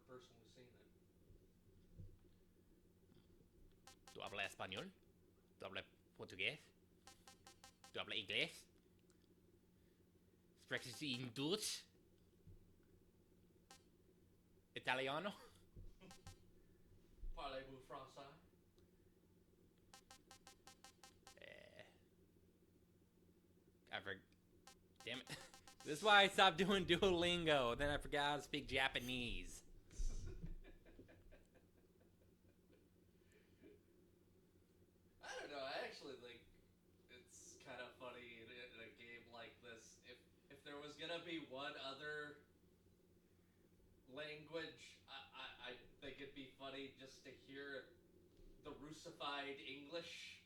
person who's seen it. ¿Tú hablas español? ¿Tú hablas portugués? ¿Tú hablas inglés? ¿Sprechen Sie in Deutsch? Italiano? Parlez-vous français? I forgot. Damn it. This is why I stopped doing Duolingo. Then I forgot how to speak Japanese. I don't know. I actually think it's kind of funny in a game like this. If there was gonna be one other language, I think it'd be funny just to hear the Russified English.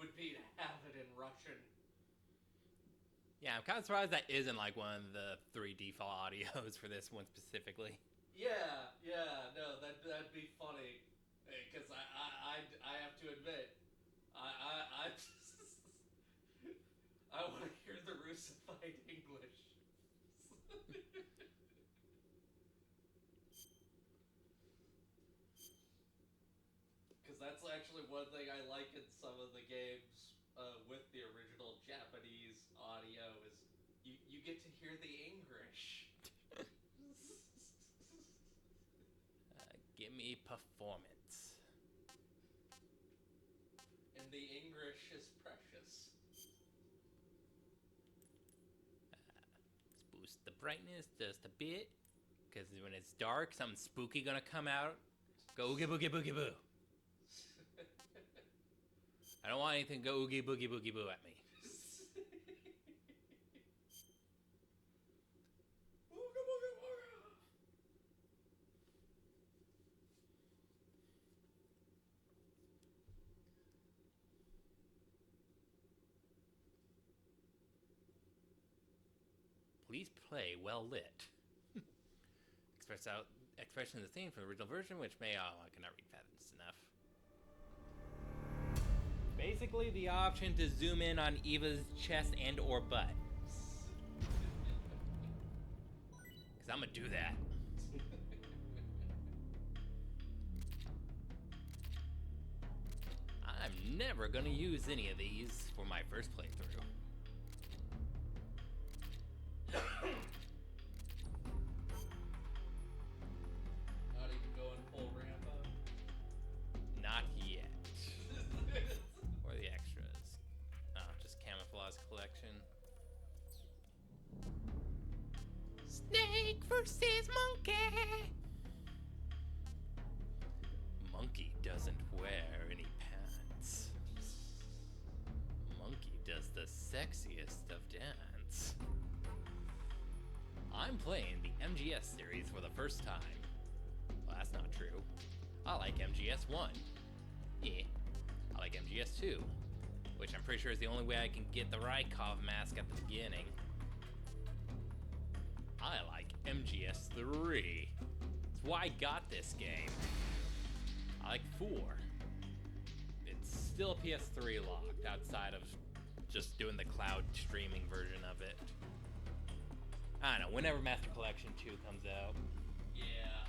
Would be to have it in Russian. Yeah, I'm kind of surprised that isn't like one of the 3 default audios for this one specifically. Yeah, no, that'd be funny, because I have to admit, I I want to hear the Russified English. Because that's actually one thing I like in some of the games with the original Japanese audio is you get to hear the English. Give me performance. And the English is precious. Let's boost the brightness just a bit. Because when it's dark, something spooky gonna come out. Go oogie boogie boogie boo. I don't want anything to go oogie boogie boogie boo at me. Please play well lit. Expression of the theme from the original version, which may I cannot read fast enough. Basically, the option to zoom in on Eva's chest and or butt. Cause I'm gonna do that. I'm never gonna use any of these for my first playthrough. Not even going full Rambo. Not yet. Or the extras. Oh, just camouflage collection. Snake versus monkey. Monkey doesn't wear any pants. Monkey does the sexiest of dance. I'm playing the MGS series for the first time. Well, that's not true. I like MGS 1. Yeah. I like MGS 2, which I'm pretty sure is the only way I can get the Rykov mask at the beginning. I like MGS 3. That's why I got this game. I like 4. It's still PS3 locked outside of just doing the cloud streaming version of it. I don't know, whenever Master Collection 2 comes out. Yeah.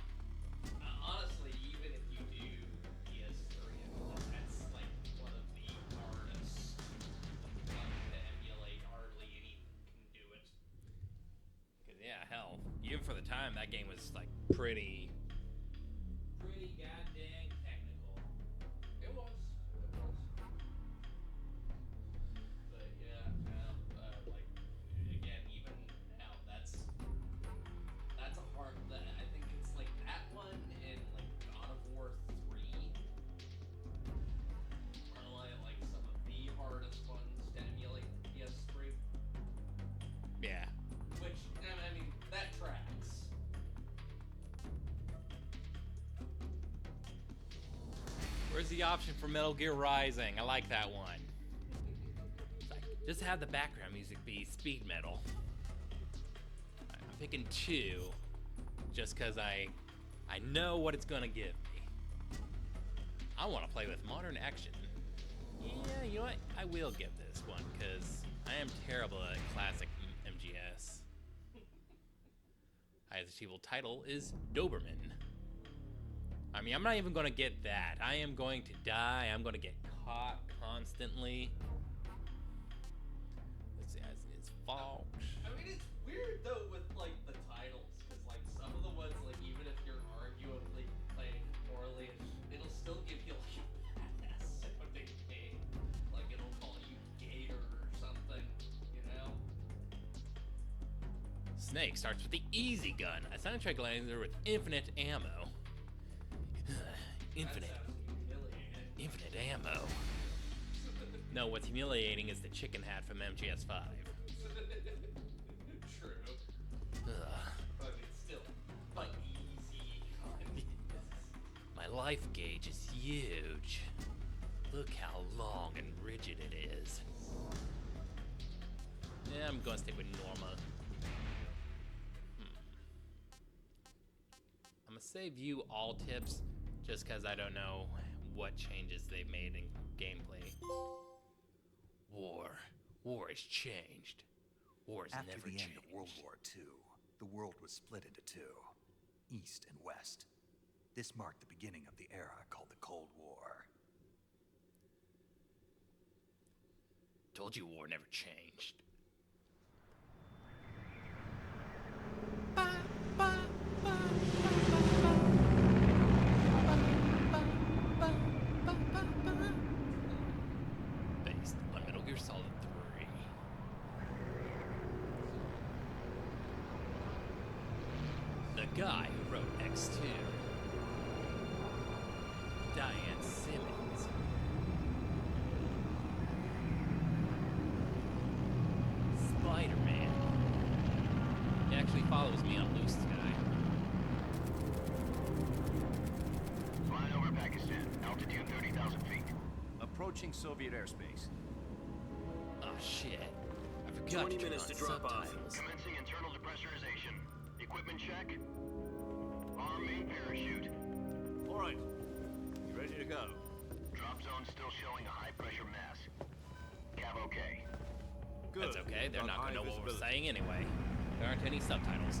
Honestly, even if you do PS3, that's like one of the hardest to emulate. Hardly anything can do it. Cause yeah, hell, even for the time, that game was like pretty goddamn technical. It was. But yeah, like again, even now, that's a hard. I think it's like that one and like God of War 3 are like some of the hardest ones to emulate PS3. Yeah. Which I mean, that tracks. Where's the option for Metal Gear Rising? I like that one. Just have the background music be speed metal. I'm picking 2, just because I know what it's gonna give me. I want to play with modern action. Yeah, you know what? I will give this one, because I am terrible at classic MGS. Highest achievable title is Doberman. I mean, I'm not even gonna get that. I am going to die. I'm gonna get caught constantly. Let's see, it's Fox. I mean, it's weird though with like the titles, because like some of the ones, like even if you're arguably playing poorly, it'll still give you like badass sounding name. Like it'll call you Gator or something, you know? Snake starts with the easy gun, a sound tranquilizer with infinite ammo. Infinite. That sounds humiliating. Infinite ammo. No, what's humiliating is the chicken hat from MGS5. True. Ugh. But it's still but easy. My life gauge is huge. Look how long and rigid it is. Yeah, I'm gonna stick with Norma. I'm gonna save you all tips just because I don't know what changes they've made in gameplay. War has changed. War has After never the changed. end of World War II, the world was split into two, East and West. This marked the beginning of the era called the Cold War. Told you war never changed. Based on Metal Gear Solid 3. The guy who wrote X2. Diane Simmons. Spider-Man. He actually follows me on Blue Sky. Flying over Pakistan, altitude 30,000 feet. Approaching Soviet airspace. Oh shit. I forgot 20 to turn minutes on to drop off. subtitles. Commencing internal depressurization. Equipment check. Arm main parachute. All right. You ready to go? Drop zone still showing a high pressure mass. Cav okay. Good. That's okay, they're Got not gonna high know what we're visibility. saying anyway. There aren't any subtitles.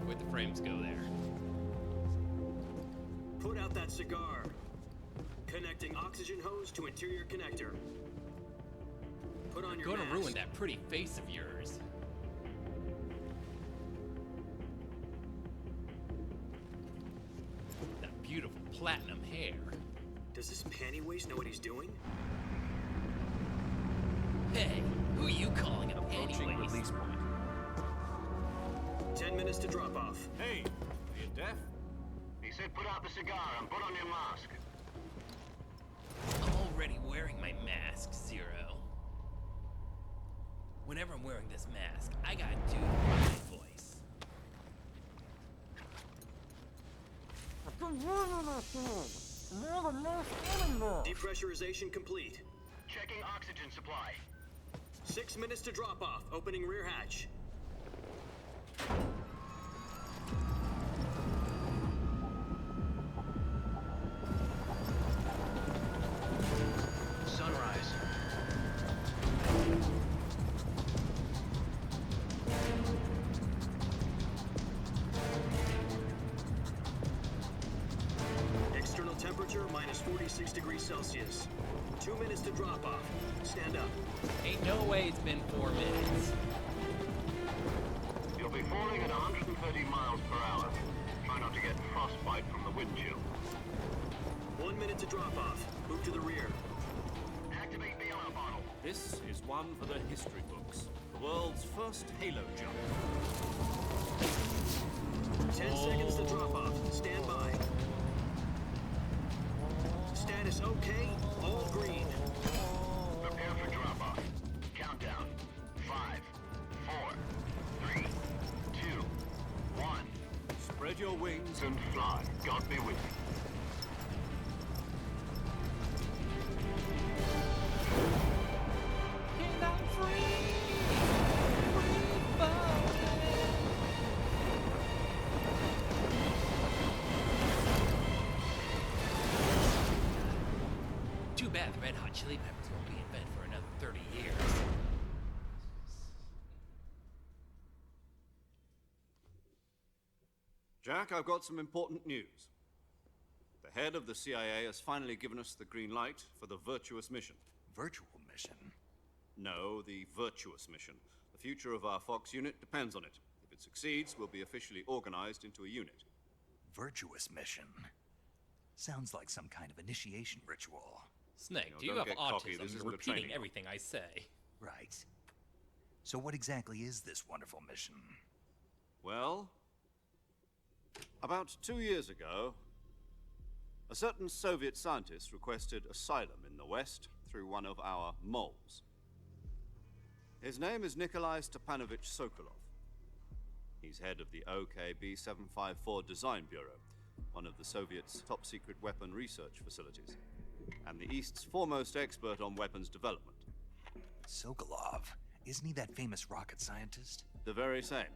Where'd the frames go there? Put out that cigar. Connecting oxygen hose to interior connector. Put on your Gonna mask. ruin that pretty face of yours. That beautiful platinum hair. Does this panty waist know what he's doing? Hey, who are you calling a Approaching panty waist? release point. 10 minutes to drop off. Hey, are you deaf? He said put out the cigar and put on your mask. I'm already wearing my mask, Zero. Whenever I'm wearing this mask, I gotta do my voice. Depressurization complete. Checking oxygen supply. 6 minutes to drop off. Opening rear hatch. Sunrise. External temperature minus 46 degrees Celsius. 2 minutes to drop off. Stand up. Ain't no way it's been 4 minutes. You'll be falling at 130 miles per hour. Try not to get frostbite from the wind chill. 1 minute to drop off. Move to the rear. Activate bailout bottle. This is one for the history books. The world's first Halo jump. 10 seconds to drop off. Stand by. Status okay. All green. Prepare for drop off. Countdown. 5, 4, 3, 2, 1. Spread your wings And fly. God be with you. Too bad the Red Hot Chili Peppers won't be in bed for another 30 years. Jack, I've got some important news. The head of the CIA has finally given us the green light for the Virtuous mission. Virtual mission? No, the Virtuous mission. The future of our Fox unit depends on it. If it succeeds, we'll be officially organized into a unit. Virtuous mission? Sounds like some kind of initiation ritual. Snake, You know, do you don't have get cocky. This autism? isn't You're a repeating training everything I say. Right. So what exactly is this wonderful mission? Well, about 2 years ago, a certain Soviet scientist requested asylum in the West through one of our moles. His name is Nikolai Stepanovich Sokolov. He's head of the OKB 754 Design Bureau, one of the Soviets' top-secret weapon research facilities, and the East's foremost expert on weapons development. Sokolov? Isn't he that famous rocket scientist? The very same.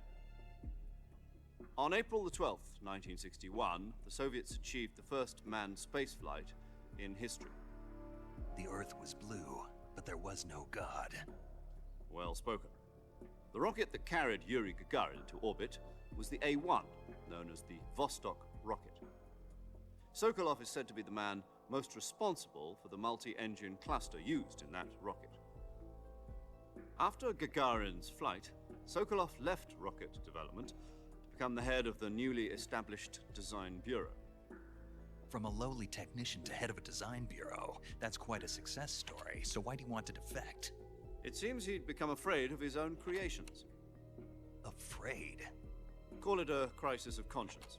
On April the 12th, 1961, the Soviets achieved the first manned spaceflight in history. The Earth was blue, but there was no God. Well spoken. The rocket that carried Yuri Gagarin to orbit was the A-1, known as the Vostok rocket. Sokolov is said to be the man most responsible for the multi-engine cluster used in that rocket. After Gagarin's flight, Sokolov left rocket development to become the head of the newly established Design Bureau. From a lowly technician to head of a design bureau, that's quite a success story, so why'd he want to defect? It seems he'd become afraid of his own creations. Afraid? Call it a crisis of conscience.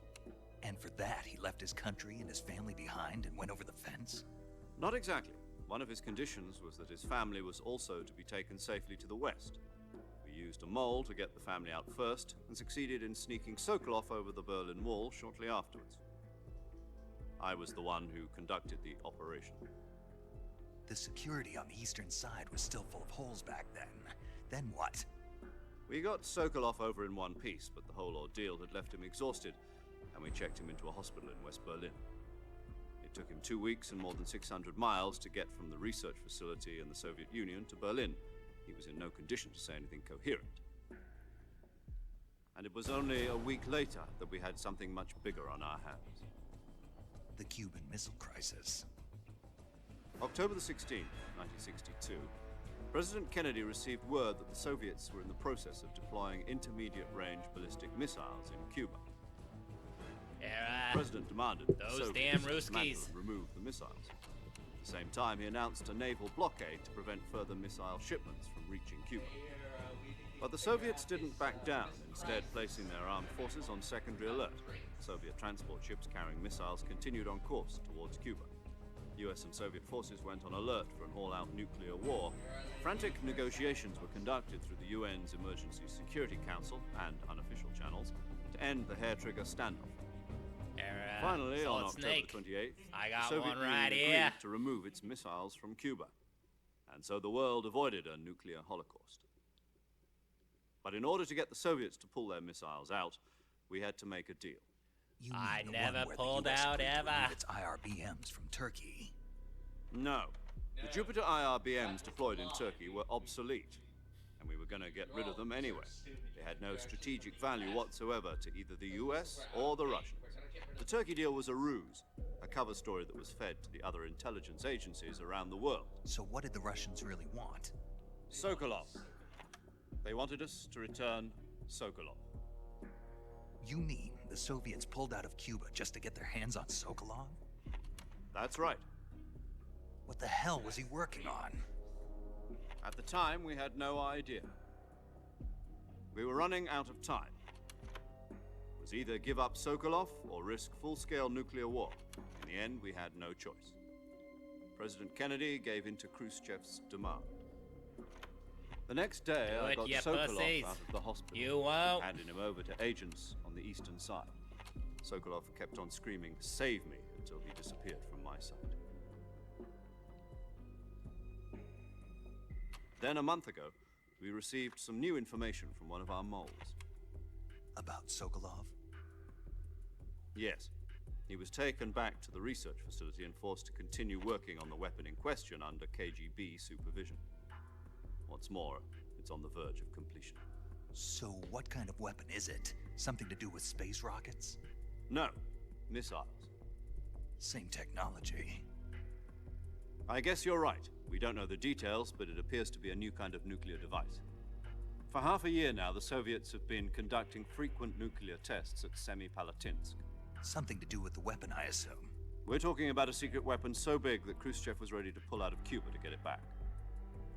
And for that, he left his country and his family behind and went over the fence? Not exactly. One of his conditions was that his family was also to be taken safely to the West. We used a mole to get the family out first, and succeeded in sneaking Sokolov over the Berlin Wall shortly afterwards. I was the one who conducted the operation. The security on the eastern side was still full of holes back then. Then what? We got Sokolov over in one piece, but the whole ordeal had left him exhausted, and we checked him into a hospital in West Berlin. It took him 2 weeks and more than 600 miles to get from the research facility in the Soviet Union to Berlin. He was in no condition to say anything coherent. And it was only a week later that we had something much bigger on our hands. The Cuban Missile Crisis. October the 16th, 1962, President Kennedy received word that the Soviets were in the process of deploying intermediate-range ballistic missiles in Cuba. The President demanded that the Those Soviets damn dismantle Ruskies. and remove the missiles. At the same time, he announced a naval blockade to prevent further missile shipments from reaching Cuba. But the Soviets didn't back down, instead placing their armed forces on secondary alert. Soviet transport ships carrying missiles continued on course towards Cuba. US and Soviet forces went on alert for an all-out nuclear war. Frantic negotiations were conducted through the UN's Emergency Security Council and unofficial channels to end the hair-trigger standoff. Finally, on October Snake. 28th, I got the Soviet one right Union here. agreed to remove its missiles from Cuba. And so the world avoided a nuclear holocaust. But in order to get the Soviets to pull their missiles out, we had to make a deal. You I mean the never one where pulled the US out agreed to ever. remove its IRBMs from Turkey. No. The Jupiter IRBMs deployed in Turkey were obsolete, and we were going to get rid of them anyway. They had no strategic value whatsoever to either the US or the Russians. The Turkey deal was a ruse, a cover story that was fed to the other intelligence agencies around the world. So what did the Russians really want? Sokolov. They wanted us to return Sokolov. You mean the Soviets pulled out of Cuba just to get their hands on Sokolov? That's right. What the hell was he working on? At the time, we had no idea. We were running out of time. It was either give up Sokolov or risk full-scale nuclear war. In the end, we had no choice. President Kennedy gave in to Khrushchev's demand. The next day, Do I it, got you Sokolov pussies. out of the hospital. You won't. Handed him over to agents on the eastern side. Sokolov kept on screaming, "Save me," until he disappeared from my sight. Then a month ago, we received some new information from one of our moles. About Sokolov? Yes. He was taken back to the research facility and forced to continue working on the weapon in question under KGB supervision. What's more, it's on the verge of completion. So what kind of weapon is it? Something to do with space rockets? No, missiles. Same technology. I guess you're right. We don't know the details, but it appears to be a new kind of nuclear device. For half a year now, the Soviets have been conducting frequent nuclear tests at Semipalatinsk. Something to do with the weapon, I assume. We're talking about a secret weapon so big that Khrushchev was ready to pull out of Cuba to get it back.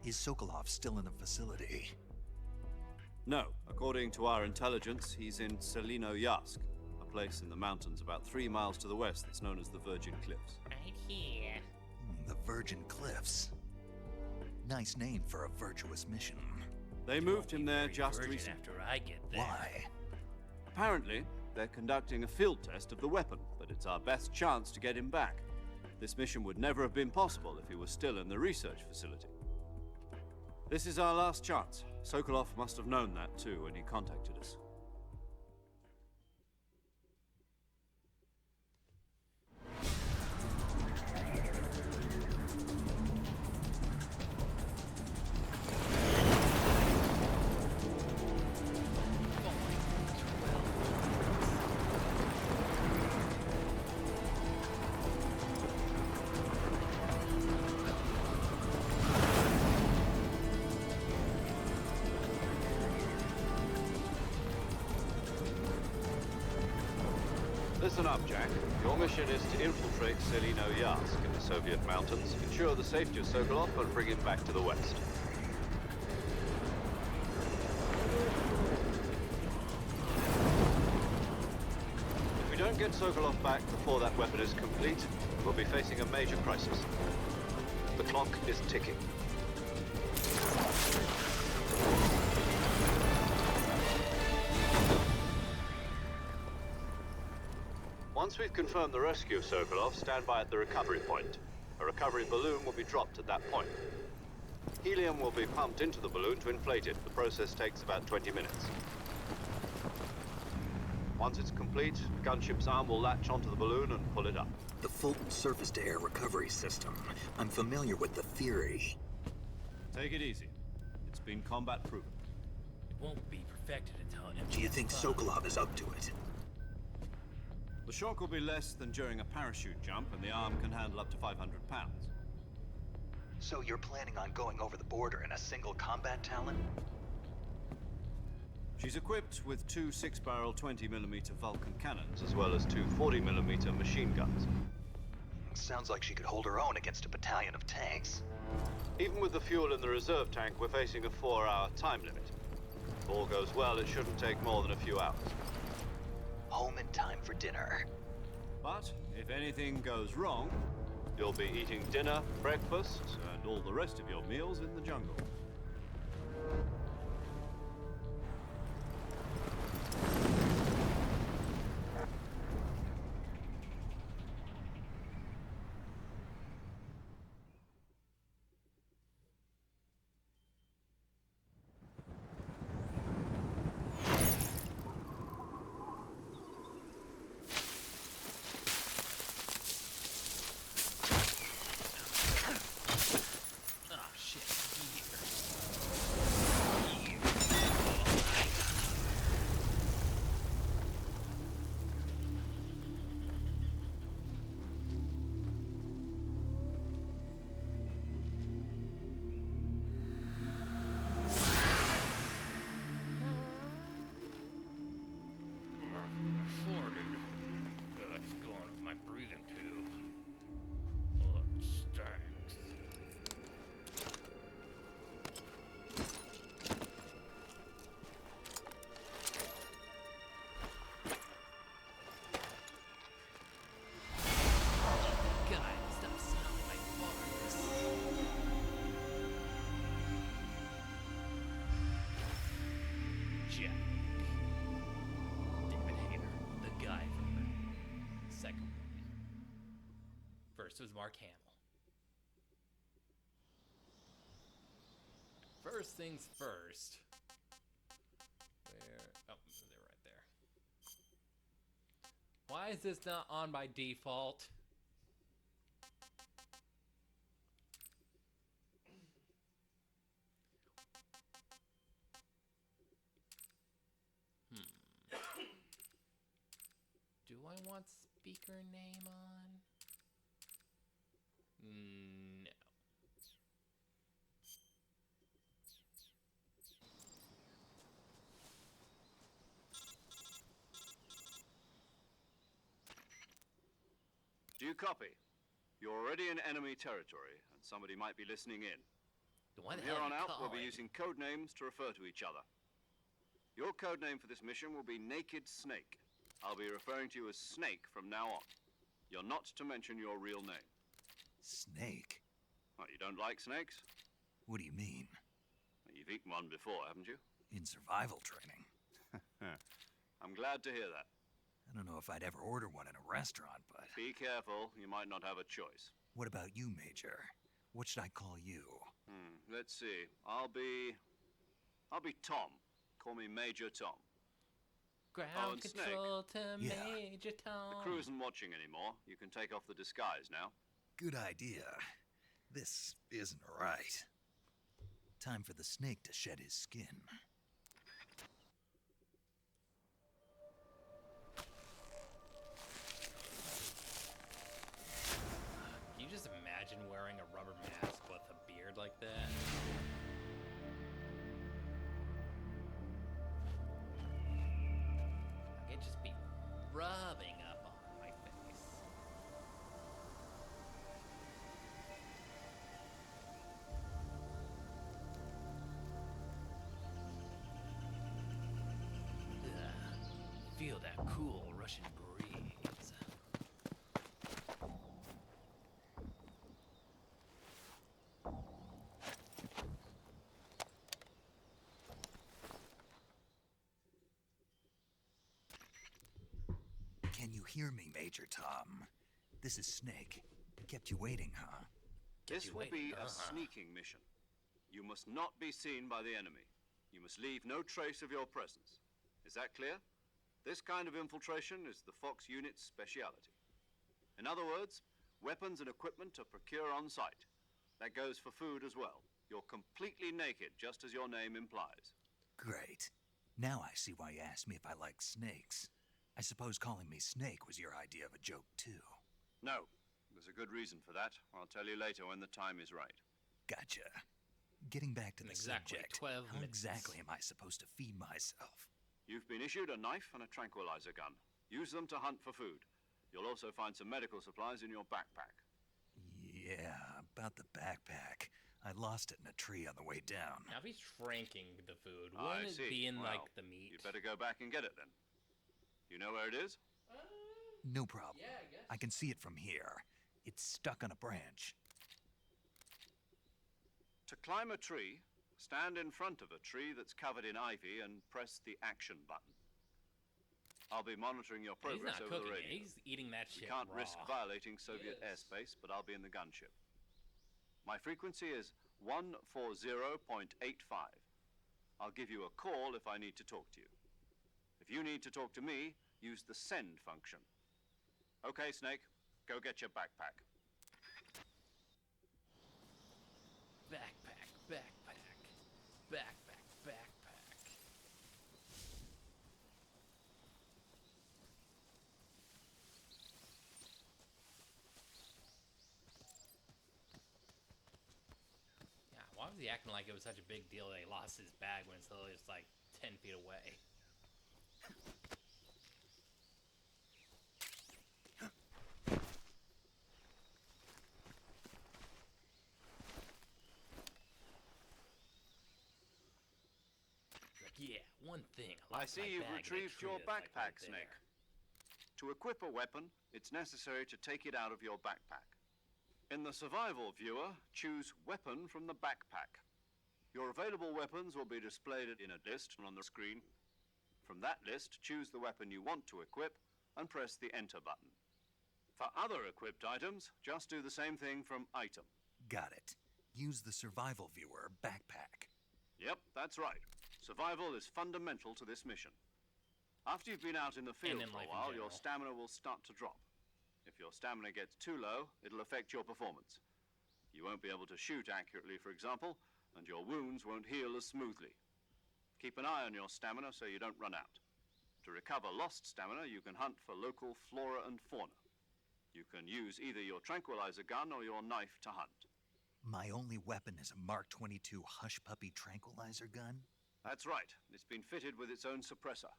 Is Sokolov still in the facility? No, according to our intelligence, he's in Selino-Yarsk, a place in the mountains about 3 miles to the west that's known as the Virgin Cliffs. Right here. The Virgin Cliffs. Nice name for a virtuous mission. They moved him there just Virgin recently. after I get there. Why? Apparently, they're conducting a field test of the weapon, but it's our best chance to get him back. This mission would never have been possible if he was still in the research facility. This is our last chance. Sokolov must have known that too when he contacted us. Listen up, Jack. Your mission is to infiltrate Selino-Yarsk in the Soviet mountains, ensure the safety of Sokolov, and bring him back to the west. If we don't get Sokolov back before that weapon is complete, we'll be facing a major crisis. The clock is ticking. Once we've confirmed the rescue of Sokolov, stand by at the recovery point. A recovery balloon will be dropped at that point. Helium will be pumped into the balloon to inflate it. The process takes about 20 minutes. Once it's complete, the gunship's arm will latch onto the balloon and pull it up. The Fulton surface-to-air recovery system. I'm familiar with the theory. Take it easy. It's been combat proven. It won't be perfected until it Do you think Sokolov is up to it? The shock will be less than during a parachute jump, and the arm can handle up to 500 pounds. So you're planning on going over the border in a single combat Talon? She's equipped with two 6-barrel 20mm Vulcan cannons, as well as two 40mm machine guns. Sounds like she could hold her own against a battalion of tanks. Even with the fuel in the reserve tank, we're facing a 4-hour time limit. If all goes well, it shouldn't take more than a few hours. Home in time for dinner. But if anything goes wrong, you'll be eating dinner, breakfast, and all the rest of your meals in the jungle. Jack. David Hayter, the Guyver. Second one. First was Mark Hamill. First things first. Where? Oh, they're right there. Why is this not on by default? Do I want speaker name on? No. Do you copy? You're already in enemy territory, and somebody might be listening in. Why the From here hell on are you out, we'll be calling? using code names to refer to each other. Your code name for this mission will be Naked Snake. I'll be referring to you as Snake from now on. You're not to mention your real name. Snake? What, you don't like snakes? What do you mean? You've eaten one before, haven't you? In survival training? I'm glad to hear that. I don't know if I'd ever order one in a restaurant, but... Be careful, you might not have a choice. What about you, Major? What should I call you? Let's see. I'll be Tom. Call me Major Tom. Ground and control to Yeah. Major Tom. The crew isn't watching anymore. You can take off the disguise now. Good idea. This isn't right. Time for the snake to shed his skin. Can you just imagine wearing a rubber mask with a beard like that? I could just be rubbing up on my face. Ugh. Feel that cool Russian breeze. Can you hear me, Major Tom? This is Snake. Kept you waiting, huh? This you will waiting, be a sneaking mission. You must not be seen by the enemy. You must leave no trace of your presence. Is that clear? This kind of infiltration is the Fox unit's speciality. In other words, weapons and equipment are procured on site. That goes for food as well. You're completely naked, just as your name implies. Great. Now I see why you asked me if I like snakes. I suppose calling me Snake was your idea of a joke, too. No, there's a good reason for that. I'll tell you later when the time is right. Gotcha. Getting back to the Exactly subject, 12 how minutes. exactly am I supposed to feed myself? You've been issued a knife and a tranquilizer gun. Use them to hunt for food. You'll also find some medical supplies in your backpack. Yeah, about the backpack. I lost it in a tree on the way down. Now, if he's shrinking the food, I wouldn't it see. be in, Well, like, the meat? You'd better go back and get it then. You know where it is? No problem. Yeah, I guess. I can see it from here. It's stuck on a branch. To climb a tree, stand in front of a tree that's covered in ivy and press the action button. I'll be monitoring your He's progress not over cooking the it. radio. He's eating that We shit can't raw. risk violating Soviet Yes. airspace, but I'll be in the gunship. My frequency is 140.85. I'll give you a call if I need to talk to you. If you need to talk to me, use the send function. Okay, Snake, go get your backpack. Backpack, backpack, backpack, backpack. Yeah, why was he acting like it was such a big deal that he lost his bag when it's literally just like 10 feet away? Like, yeah, one thing. I lost see my you've bag in a retrieved tree your that's, like, backpack, right Snake. there. To equip a weapon, it's necessary to take it out of your backpack. In the survival viewer, choose Weapon from the backpack. Your available weapons will be displayed in a list on the screen. From that list, choose the weapon you want to equip and press the Enter button. For other equipped items, just do the same thing from Item. Got it. Use the survival viewer backpack. Yep, that's right. Survival is fundamental to this mission. After you've been out in the field in for life a in while, your general. stamina will start to drop. If your stamina gets too low, it'll affect your performance. You won't be able to shoot accurately, for example, and your wounds won't heal as smoothly. Keep an eye on your stamina so you don't run out. To recover lost stamina, you can hunt for local flora and fauna. You can use either your tranquilizer gun or your knife to hunt. My only weapon is a Mark 22 Hush Puppy tranquilizer gun? That's right. It's been fitted with its own suppressor.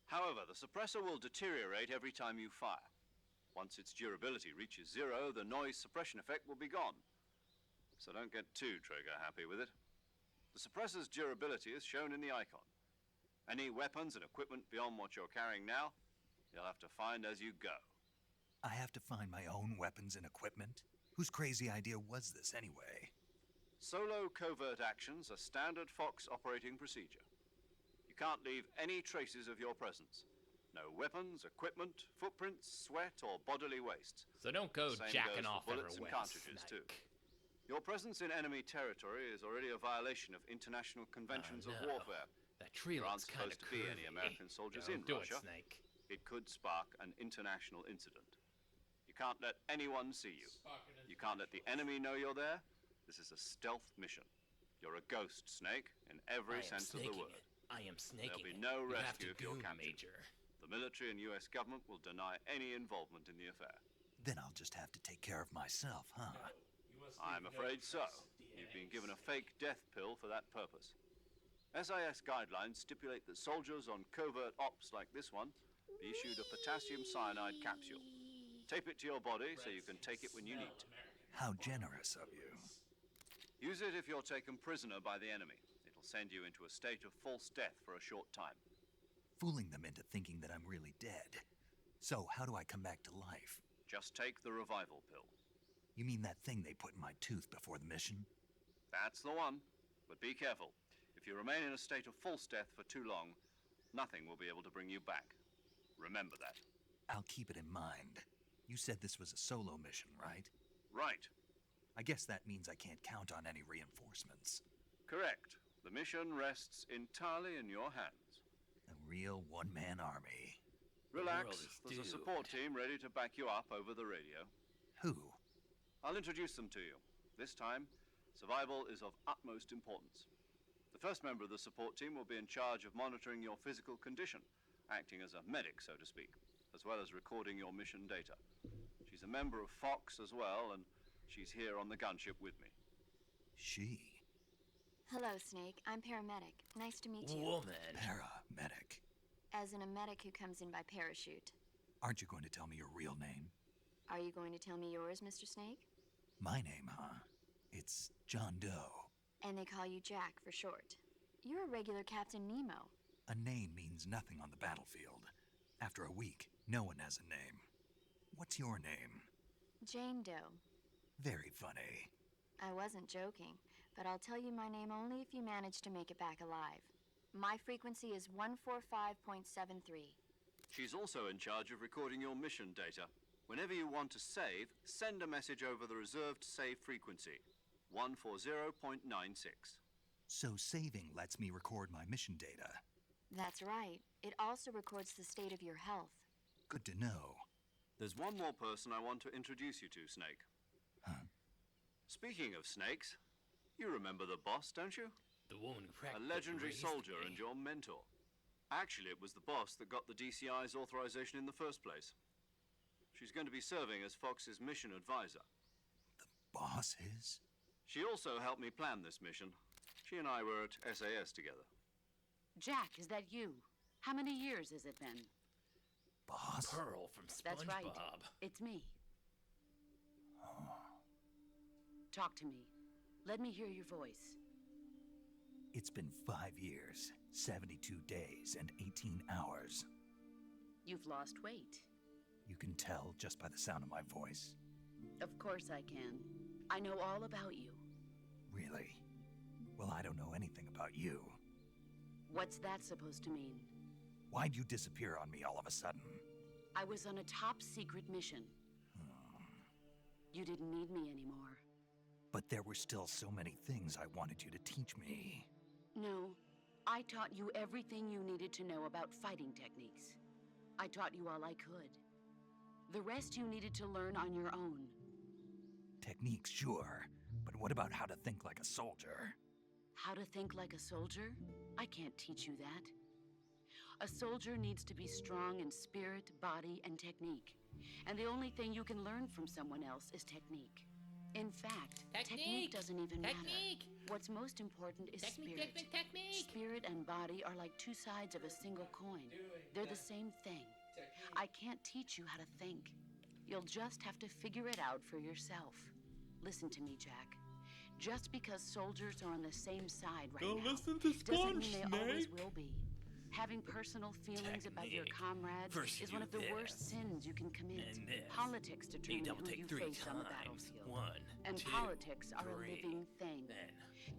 However, the suppressor will deteriorate every time you fire. Once its durability reaches 0, the noise suppression effect will be gone. So don't get too trigger happy with it. The suppressor's durability is shown in the icon. Any weapons and equipment beyond what you're carrying now, you'll have to find as you go. I have to find my own weapons and equipment? Whose crazy idea was this anyway? Solo covert actions are standard Fox operating procedure. You can't leave any traces of your presence. No weapons, equipment, footprints, sweat, or bodily waste. So don't go Same jacking goes for off bullets and everywhere. cartridges, too. Your presence in enemy territory is already a violation of international conventions of warfare. That tree There aren't looks kind of supposed to be any American soldiers in do Russia. It, Snake. It could spark an international incident. You can't let anyone see you. You can't let the enemy know you're there. This is a stealth mission. You're a ghost, Snake, in every sense of the word. I am snaking There'll be it. no You have rescue to if you're go, captured. Major. The military and US government will deny any involvement in the affair. Then I'll just have to take care of myself, huh? I'm afraid so. You've been given a fake death pill for that purpose. SIS guidelines stipulate that soldiers on covert ops like this one be issued a potassium cyanide capsule. Tape it to your body so you can take it when you need to. How generous of you. Use it if you're taken prisoner by the enemy. It'll send you into a state of false death for a short time. Fooling them into thinking that I'm really dead. So, how do I come back to life? Just take the revival pill. You mean that thing they put in my tooth before the mission? That's the one. But be careful. If you remain in a state of false death for too long, nothing will be able to bring you back. Remember that. I'll keep it in mind. You said this was a solo mission, right? Right. I guess that means I can't count on any reinforcements. Correct. The mission rests entirely in your hands. A real one-man army. world Relax. is There's a doomed. support team ready to back you up over the radio. Who? I'll introduce them to you. This time, survival is of utmost importance. The first member of the support team will be in charge of monitoring your physical condition, acting as a medic, so to speak, as well as recording your mission data. She's a member of Fox as well, and she's here on the gunship with me. She. Hello, Snake. I'm paramedic. Nice to meet you. Woman. Paramedic. As in a medic who comes in by parachute. Aren't you going to tell me your real name? Are you going to tell me yours, Mr. Snake? My name, huh? It's John Doe. And they call you Jack for short. You're a regular Captain Nemo. A name means nothing on the battlefield. After a week, no one has a name. What's your name? Jane Doe. Very funny. I wasn't joking, but I'll tell you my name only if you manage to make it back alive. My frequency is 145.73. She's also in charge of recording your mission data. Whenever you want to save, send a message over the reserved save frequency, 140.96. So saving lets me record my mission data. That's right. It also records the state of your health. Good to know. There's one more person I want to introduce you to, Snake. Huh? Speaking of snakes, you remember the boss, don't you? The woman who cracked A the legendary raised soldier me. and your mentor. Actually, it was the boss that got the DCI's authorization in the first place. She's going to be serving as Fox's mission advisor. Boss is? She also helped me plan this mission. She and I were at SAS together. Jack, is that you? How many years has it been? Boss? Pearl from SpongeBob. That's right. It's me. Talk to me. Let me hear your voice. It's been 5 years, 72 days, and 18 hours. You've lost weight. You can tell just by the sound of my voice. Of course I can. I know all about you. Really? Well, I don't know anything about you. What's that supposed to mean? Why'd you disappear on me all of a sudden? I was on a top secret mission. You didn't need me anymore. But there were still so many things I wanted you to teach me. No, I taught you everything you needed to know about fighting techniques. I taught you all I could. The rest you needed to learn on your own. Techniques, sure. But what about how to think like a soldier? How to think like a soldier? I can't teach you that. A soldier needs to be strong in spirit, body, and technique. And the only thing you can learn from someone else is technique. In fact, technique doesn't even matter. What's most important is spirit. Spirit and body are like two sides of a single coin. They're the same thing. I can't teach you how to think. You'll just have to figure it out for yourself. Listen to me, Jack. Just because soldiers are on the same side right now doesn't mean they always will be. Having personal feelings about your comrades is one of the worst sins you can commit. Politics determine who you face on the battlefield. And politics are a living thing.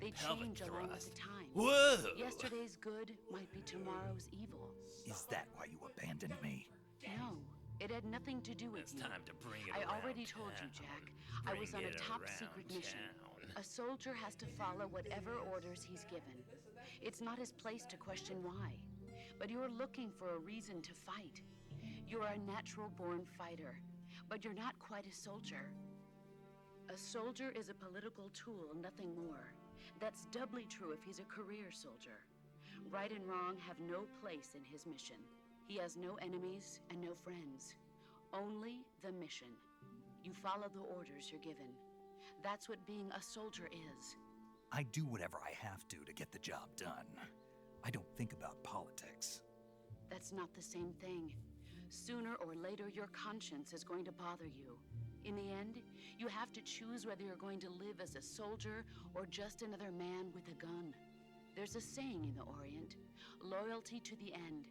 They change along with the times. Whoa! Yesterday's good might be tomorrow's evil. Is that why you abandoned me? No, it had nothing to do with It's you. time to bring it I around already told you, town. Jack. I was on a Bring it top around secret mission. town. A soldier has to follow whatever orders he's given. It's not his place to question why. But you're looking for a reason to fight. You're a natural-born fighter, but you're not quite a soldier. A soldier is a political tool, nothing more. That's doubly true if he's a career soldier. Right and wrong have no place in his mission. He has no enemies and no friends. Only the mission. You follow the orders you're given. That's what being a soldier is. I do whatever I have to get the job done. I don't think about politics. That's not the same thing. Sooner or later, your conscience is going to bother you. In the end, you have to choose whether you're going to live as a soldier or just another man with a gun. There's a saying in the Orient, loyalty to the end.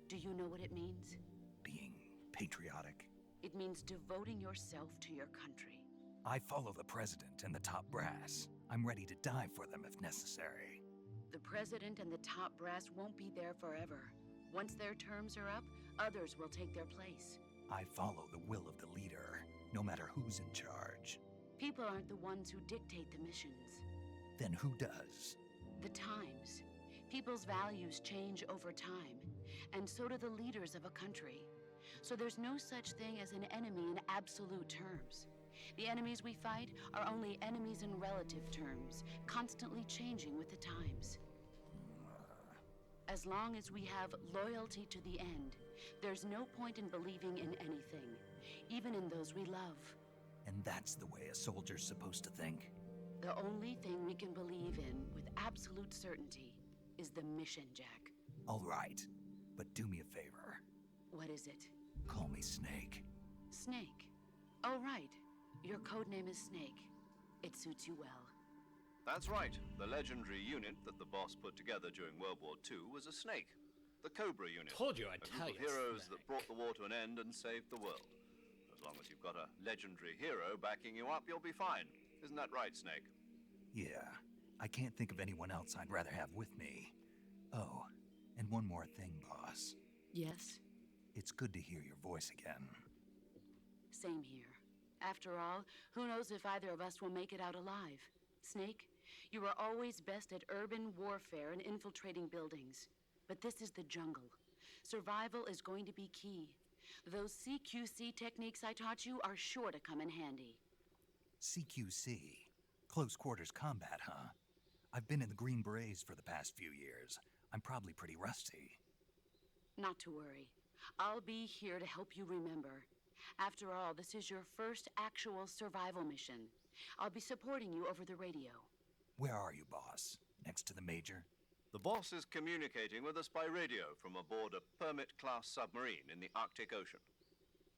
Do you know what it means? Being patriotic. It means devoting yourself to your country. I follow the president and the top brass. I'm ready to die for them if necessary. The president and the top brass won't be there forever. Once their terms are up, others will take their place. I follow the will of the leader, no matter who's in charge. People aren't the ones who dictate the missions. Then who does? The times. People's values change over time, and so do the leaders of a country. So there's no such thing as an enemy in absolute terms. The enemies we fight are only enemies in relative terms, constantly changing with the times. As long as we have loyalty to the end, there's no point in believing in anything, even in those we love. And that's the way a soldier's supposed to think? The only thing we can believe in with absolute certainty is the mission, Jack. All right, but do me a favor. What is it? Call me Snake. Snake. Oh, right. Your code name is Snake. It suits you well. That's right. The legendary unit that the boss put together during World War II was a snake. The Cobra unit. Told you I'd a tell group you. of heroes Snake. that brought the war to an end and saved the world. As long as you've got a legendary hero backing you up, you'll be fine. Isn't that right, Snake? Yeah, I can't think of anyone else I'd rather have with me. Oh, and one more thing, boss. Yes? It's good to hear your voice again. Same here. After all, who knows if either of us will make it out alive? Snake, you were always best at urban warfare and infiltrating buildings. But this is the jungle. Survival is going to be key. Those CQC techniques I taught you are sure to come in handy. CQC? Close quarters combat, huh? I've been in the Green Berets for the past few years. I'm probably pretty rusty. Not to worry. I'll be here to help you remember. After all, this is your first actual survival mission. I'll be supporting you over the radio. Where are you, boss? Next to the Major? The boss is communicating with us by radio from aboard a Permit-class submarine in the Arctic Ocean.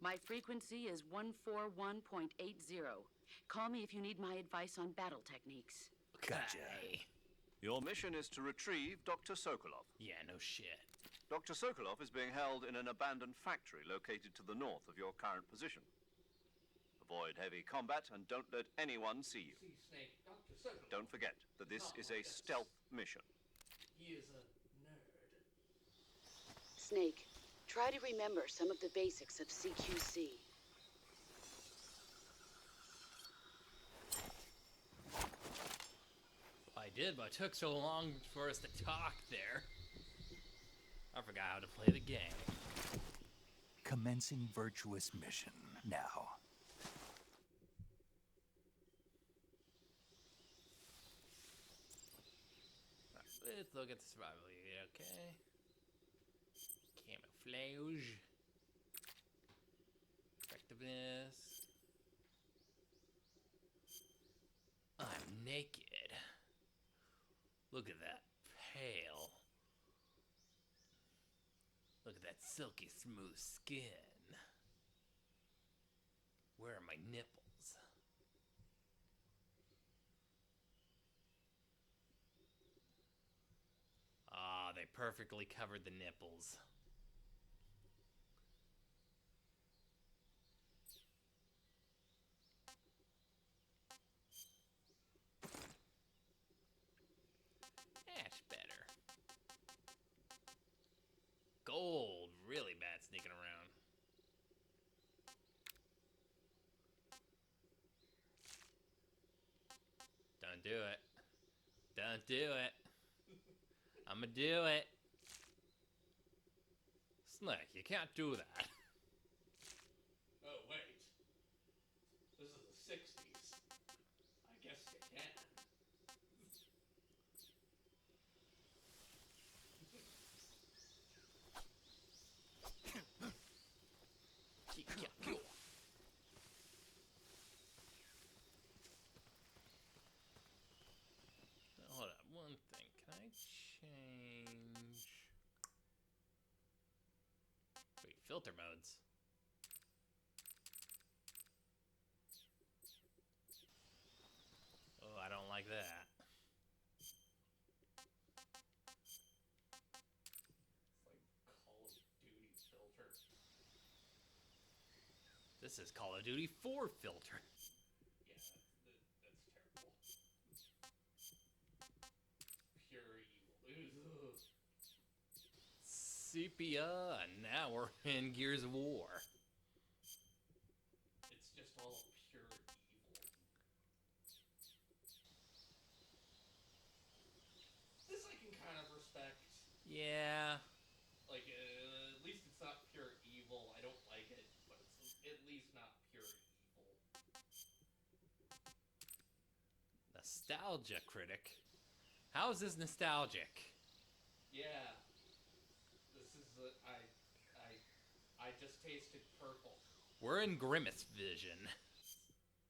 My frequency is 141.80. Call me if you need my advice on battle techniques. Gotcha. Okay. Your mission is to retrieve Dr. Sokolov. Yeah, no shit. Dr. Sokolov is being held in an abandoned factory located to the north of your current position. Avoid heavy combat and don't let anyone see you. See, Snake, Dr. Sokolov. Don't forget that this is a stealth mission. He is a nerd. Snake, try to remember some of the basics of CQC. I did, but it took so long for us to talk there. I forgot how to play the game. Commencing virtuous mission now. Let's look at the survival unit, okay? Camouflage. Effectiveness. I'm naked. Look at that pale. Look at that silky smooth skin. Where are my nipples? Ah, they perfectly covered the nipples. That's better. Gold, really bad sneaking around. Don't do it. Don't do it. I'ma do it. Slick, you can't do that. Oh, wait. This is the 60s. I guess you can. Hold up, one thing. Can I change? Wait, filter modes. Oh, I don't like that. It's like Call of Duty filter. This is Call of Duty 4 filter. Yeah, that's terrible. Pure evil. Ugh. Sepia, and now we're in Gears of War. It's just all pure evil. This I can kind of respect. Yeah. Like, at least it's not pure evil. I don't like it, but it's at least not pure evil. Nostalgia critic. How is this nostalgic? Yeah. This is I just tasted purple. We're in Grimace Vision.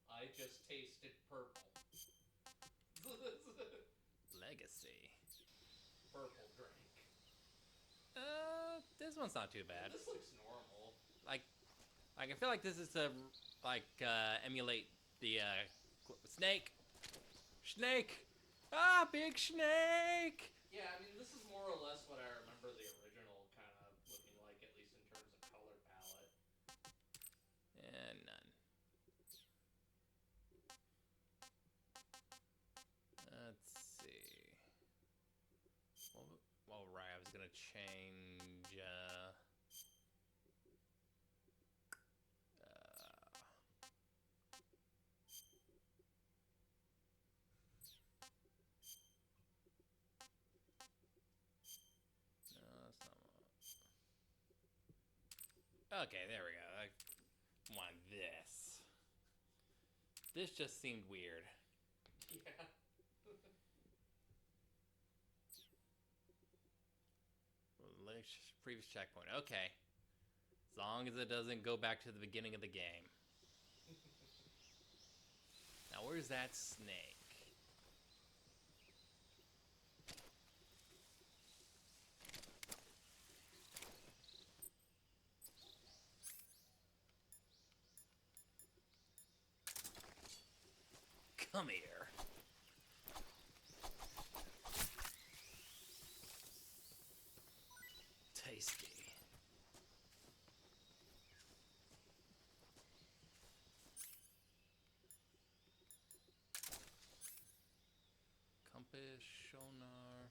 I just tasted purple. Legacy. Purple drink. This one's not too bad. This looks normal. Like I feel like this is to emulate the snake. Snake. Ah, big snake. Yeah, I mean, this is more or less what I remember the original kind of looking like, at least in terms of color palette. And none. Let's see. Well, right, I was gonna change. No, that's not. Okay, there we go. I want this. This just seemed weird. Yeah. Previous checkpoint. Okay. As long as it doesn't go back to the beginning of the game. Now, where's that snake? Come here. Tasty. Compass, sonar.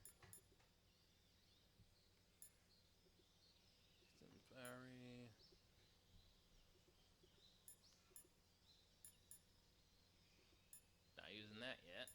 Fairy. Not using that yet.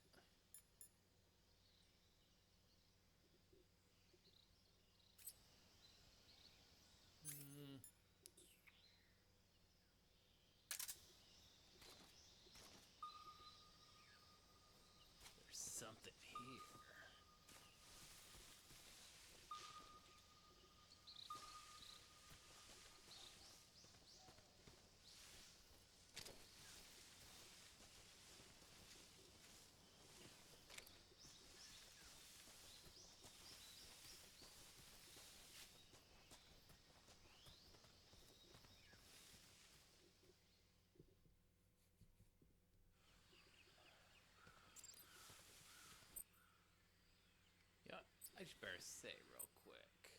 I just better say real quick.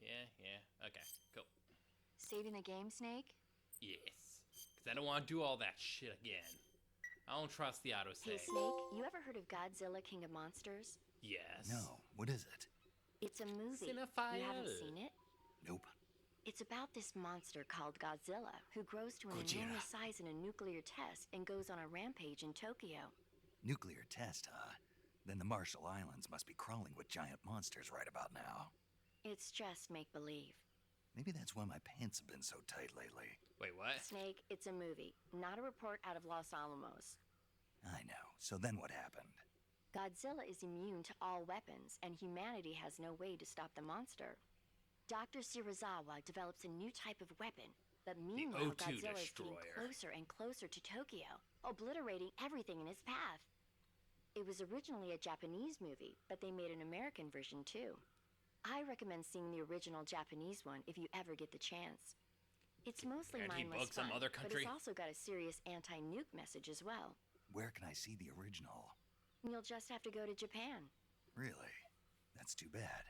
Yeah, okay, cool. Saving the game, Snake? Yes, because I don't want to do all that shit again. I don't trust the Hey, autosave. Snake, you ever heard of Godzilla King of Monsters? Yes. No, what is it? It's a movie. Cinephile. You haven't seen it? Nope. It's about this monster called Godzilla, who grows to an Gojira. enormous size in a nuclear test and goes on a rampage in Tokyo. Nuclear test, huh? Then the Marshall Islands must be crawling with giant monsters right about now. It's just make-believe. Maybe that's why my pants have been so tight lately. Wait, what? Snake, it's a movie, not a report out of Los Alamos. I know. So then what happened? Godzilla is immune to all weapons, and humanity has no way to stop the monster. Dr. Shirazawa develops a new type of weapon, but meanwhile, O2 Godzilla is getting destroyer. closer and closer to Tokyo, obliterating everything in its path. It was originally a Japanese movie, but they made an American version too. I recommend seeing the original Japanese one if you ever get the chance. It's mostly Can't he mindless book some fun, other but country? it's also got a serious anti-nuke message as well. Where can I see the original? You'll just have to go to Japan. Really? That's too bad.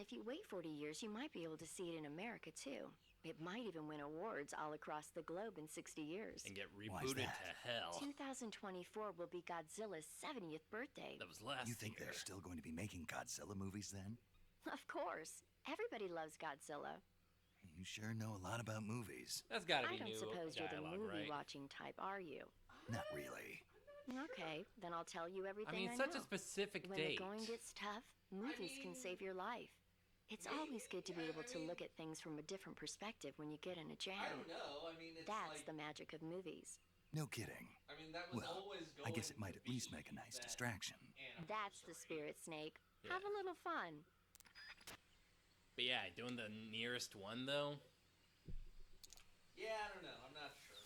If you wait 40 years, you might be able to see it in America too. It might even win awards all across the globe in 60 years. And get Why is rebooted that? to hell. 2024 will be Godzilla's 70th birthday. That was last You think year. they're still going to be making Godzilla movies then? Of course. Everybody loves Godzilla. You sure know a lot about movies. That's gotta I be don't new suppose you're the dialogue, movie right? watching type, are you? Not really. Okay, then I'll tell you I everything mean, I such know. a specific When date. the going gets tough, movies can save your life. It's always good to be able to look at things from a different perspective when you get in a jam. I don't know. I mean, it's That's like, the magic of movies. No kidding. I mean, that was Well, always going I guess it might to at least be make a nice that distraction. That's the anniversary. spirit, Snake. Yeah. Have a little fun. But yeah, doing the nearest one though. Yeah, I don't know. I'm not sure.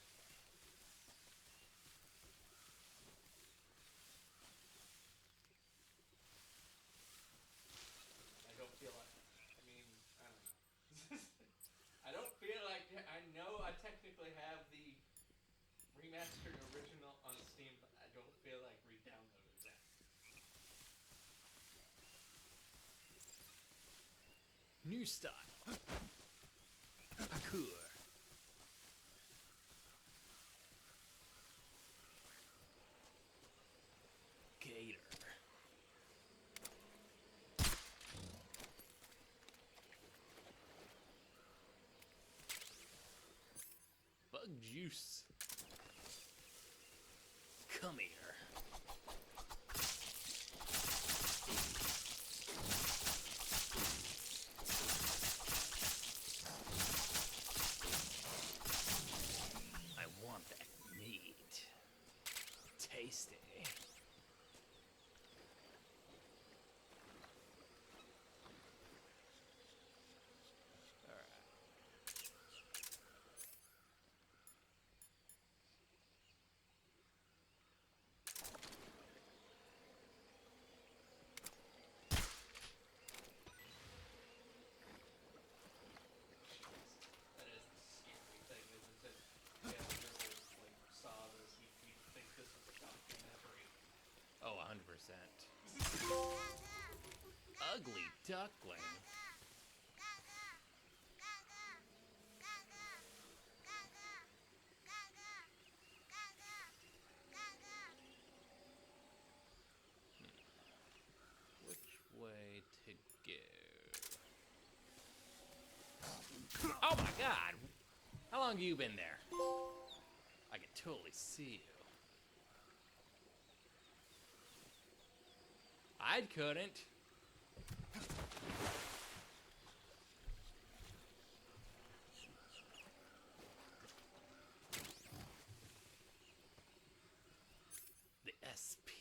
I don't feel like. I mean, I don't know. I don't feel like. I know I technically have the remastered original on Steam, but I don't feel like re-downloading that. New style. Parkour. Gator. Bug juice. Come here. I want that meat. Tasty. Alright. That is the scary thing, isn't it? Yeah, like saw this, you'd think this was a documentary. Oh, 100%. Ugly duckling. Which way to go? Oh my god! How long have you been there? I can totally see you. I couldn't. The SP.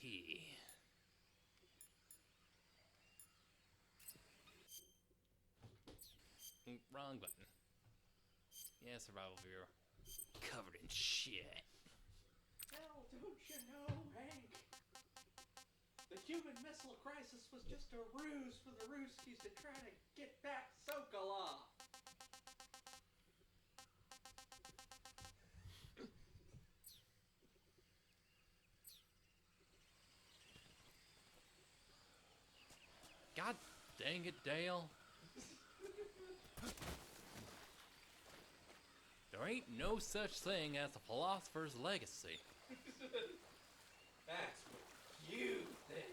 Wrong button. Yeah, survival viewer. Covered in shit. Hell, don't you know, Hank? The Cuban Missile Crisis was just a ruse for the Ruskies to try to get back Sokolov. God dang it, Dale. There ain't no such thing as a philosopher's legacy. That's what you think.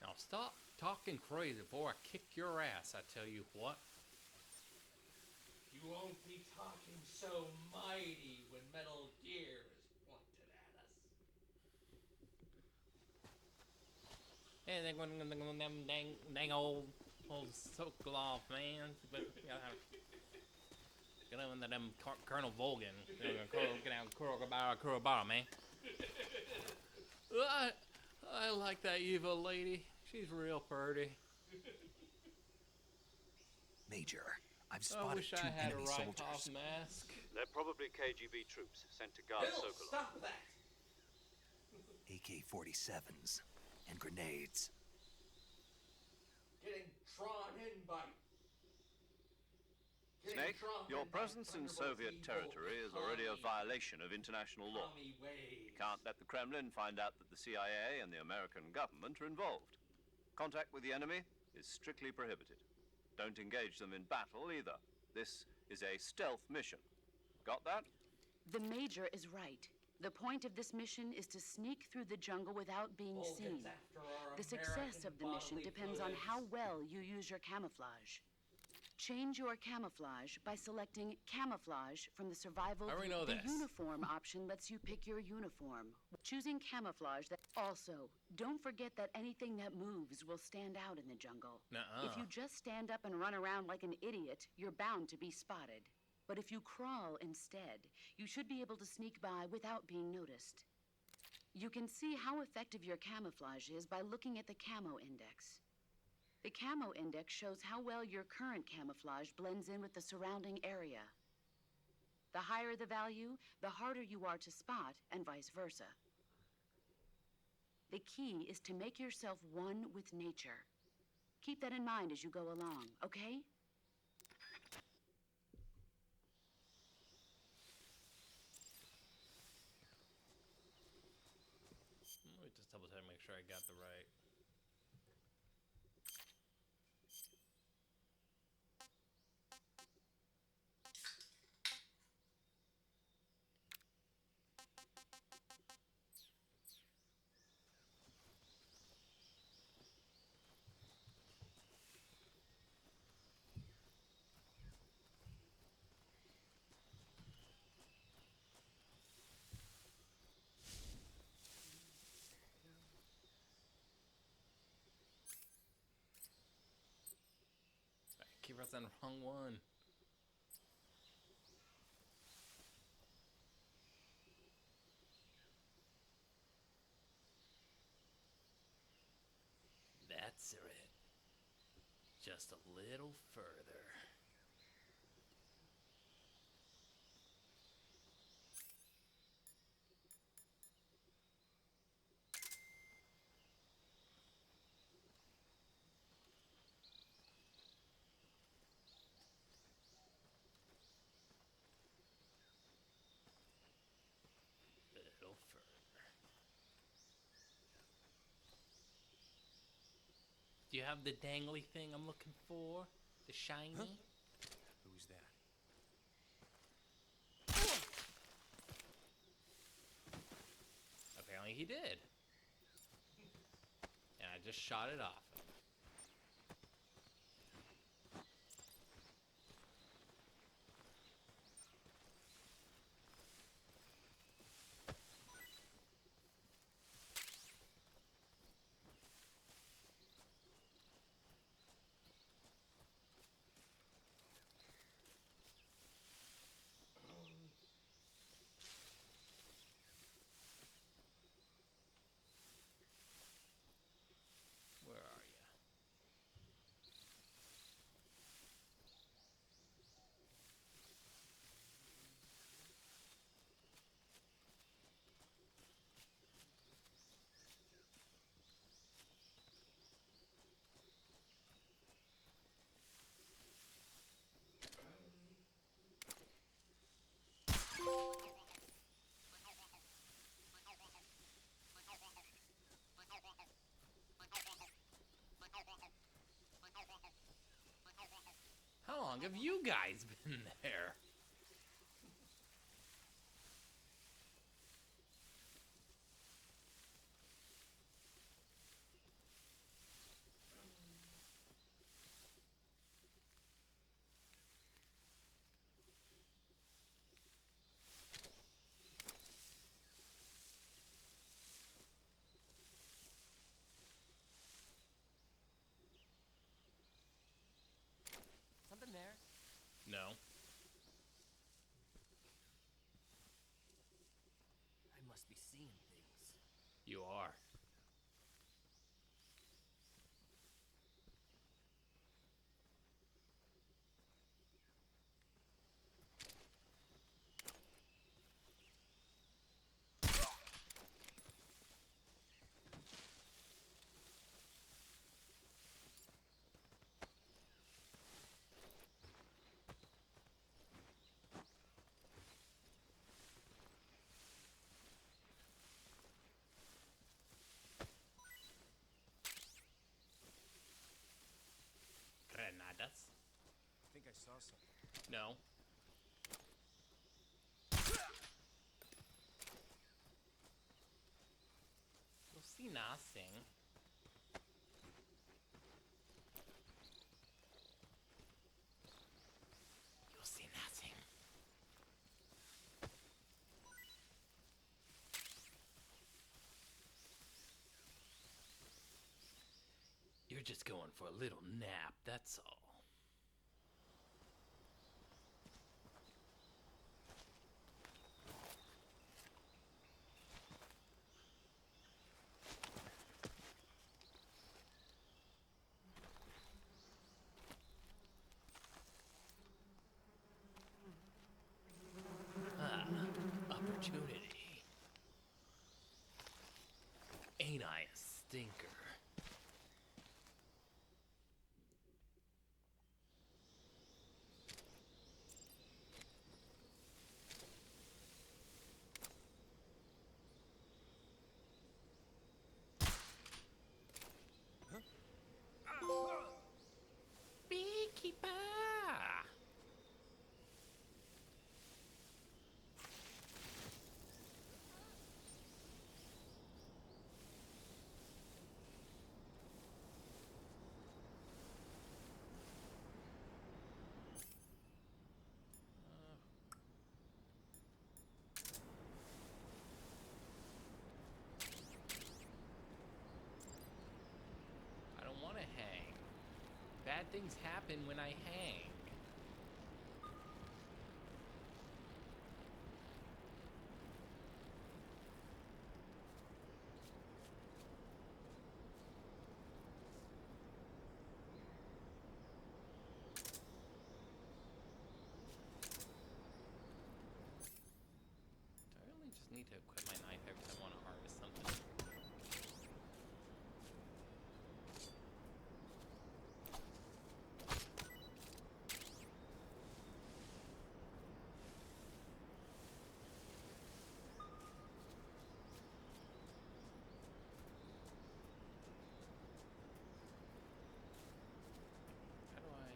Now stop talking crazy before I kick your ass, I tell you what. You won't be talking so mighty when Metal Gear is pointed at us. And then when them dang old Sokolov man, but get on to them Colonel Volgan, get down Kurobara, man. I like that evil lady. She's real pretty. Major, I've I spotted wish 2 I had a enemy Rykov soldiers. mask. They're probably KGB troops sent to guard Bill, Sokolov. stop that! AK-47s and grenades. Getting drawn in by... Snake, your presence in Soviet territory is already a violation of international law. You can't let the Kremlin find out that the CIA and the American government are involved. Contact with the enemy is strictly prohibited. Don't engage them in battle either. This is a stealth mission. Got that? The Major is right. The point of this mission is to sneak through the jungle without being seen. The success of the mission depends on how well you use your camouflage. Change your camouflage by selecting camouflage from the survival. I already know the this. uniform option lets you pick your uniform. Choosing camouflage that also, don't forget that anything that moves will stand out in the jungle. Nuh-uh. If you just stand up and run around like an idiot, you're bound to be spotted. But if you crawl instead, you should be able to sneak by without being noticed. You can see how effective your camouflage is by looking at the camo index. The camo index shows how well your current camouflage blends in with the surrounding area. The higher the value, the harder you are to spot, and vice versa. The key is to make yourself one with nature. Keep that in mind as you go along, okay? Let me just double check, make sure I got the right. I keep pressing the wrong one. That's it. Just a little further. Little further. Do you have the dangly thing I'm looking for? The shiny? Who's that? Apparently he did. And I just shot it off. Where are long have you guys been there? Something there? No. I must be seeing things. You are. Granadas? I think I saw something. No. You'll see nothing. You'll see nothing. You're just going for a little nap, that's all. Ah, opportunity. Ain't I a stinker? Beekeeper! I don't want to hang. Bad things happen when I hang. Do I really just need to equip my knife every time I want to harvest something? How do I...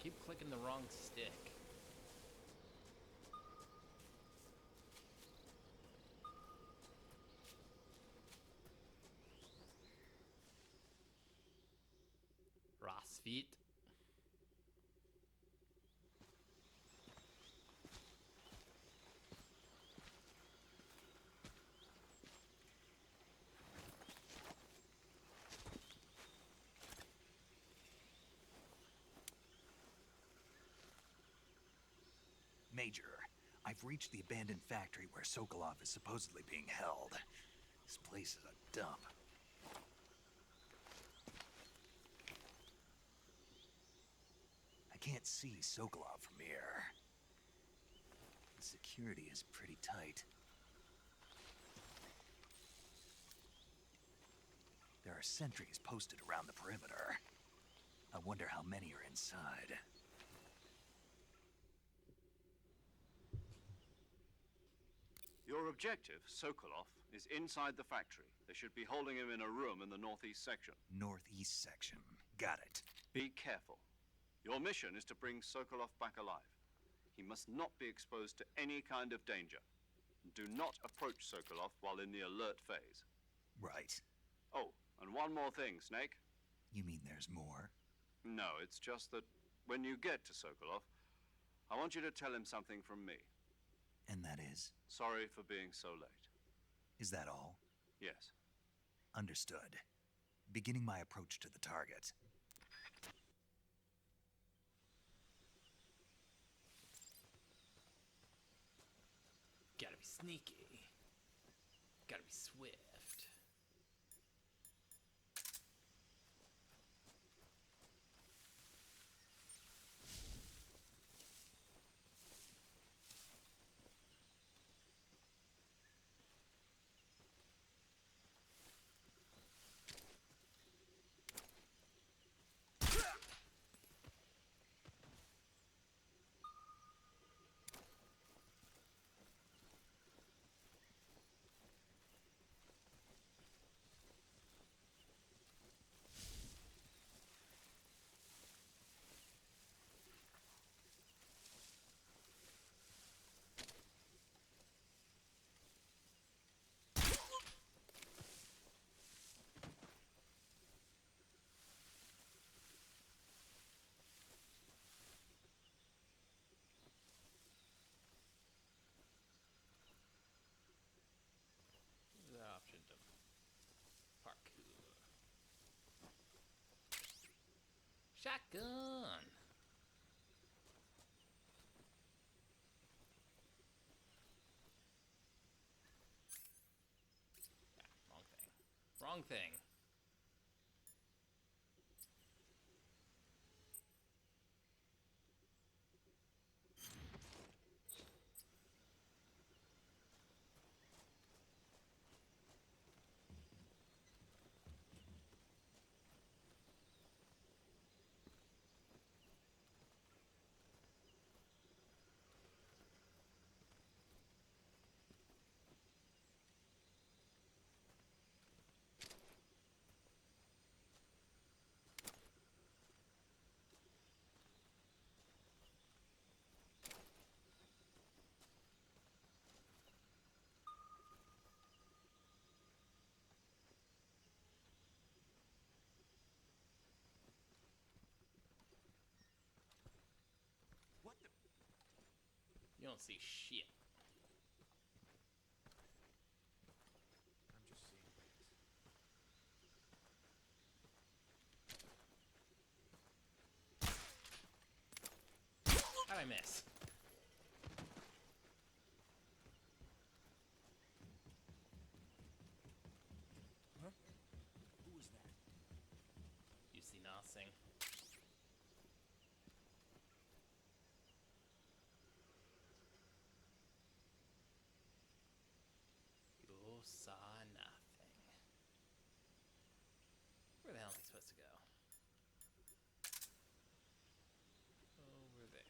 Keep clicking the wrong stick. Ross feet. Major, I've reached the abandoned factory where Sokolov is supposedly being held. This place is a dump. I can't see Sokolov from here. The security is pretty tight. There are sentries posted around the perimeter. I wonder how many are inside. Your objective, Sokolov, is inside the factory. They should be holding him in a room in the northeast section. Northeast section. Got it. Be careful. Your mission is to bring Sokolov back alive. He must not be exposed to any kind of danger. Do not approach Sokolov while in the alert phase. Right. Oh, and one more thing, Snake. You mean there's more? No, it's just that when you get to Sokolov, I want you to tell him something from me. And that is? Sorry for being so late. Is that all? Yes. Understood. Beginning my approach to the target. Gotta be sneaky. Gotta be swift. The option to parkour. Shotgun. Wrong thing. Wrong thing. What the? You don't see shit. I'm just seeing things. How'd I miss? Huh? Who was that? You see nothing. You saw nothing. Where the hell am I supposed to go? Over there.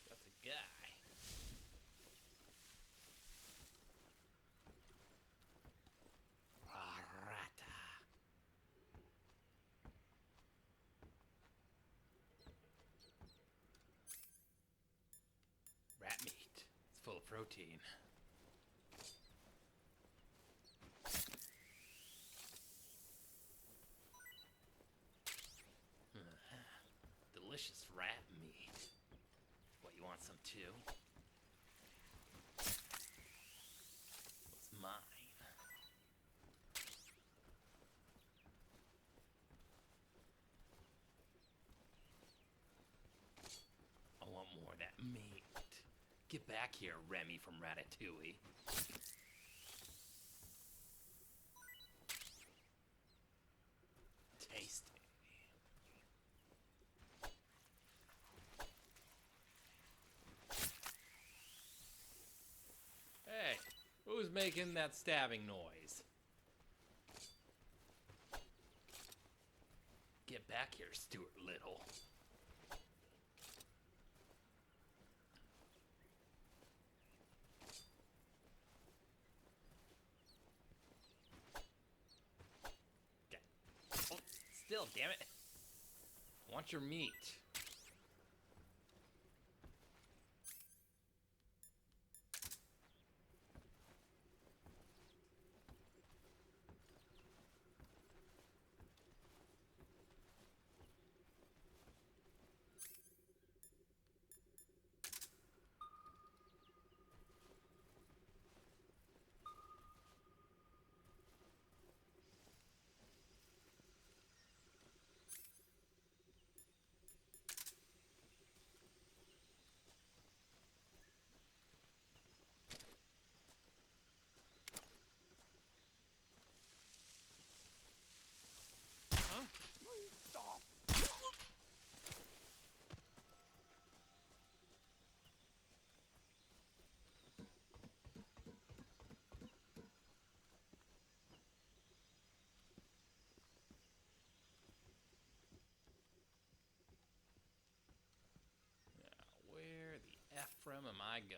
That's a guy. Rata. Rat meat. It's full of protein. Delicious rat meat. What, you want some too? back here, Remy from Ratatouille. Tasty. Hey, who's making that stabbing noise? Get back here, Stuart Little. Oh, still, damn it. I want your meat. Where the F from am I going?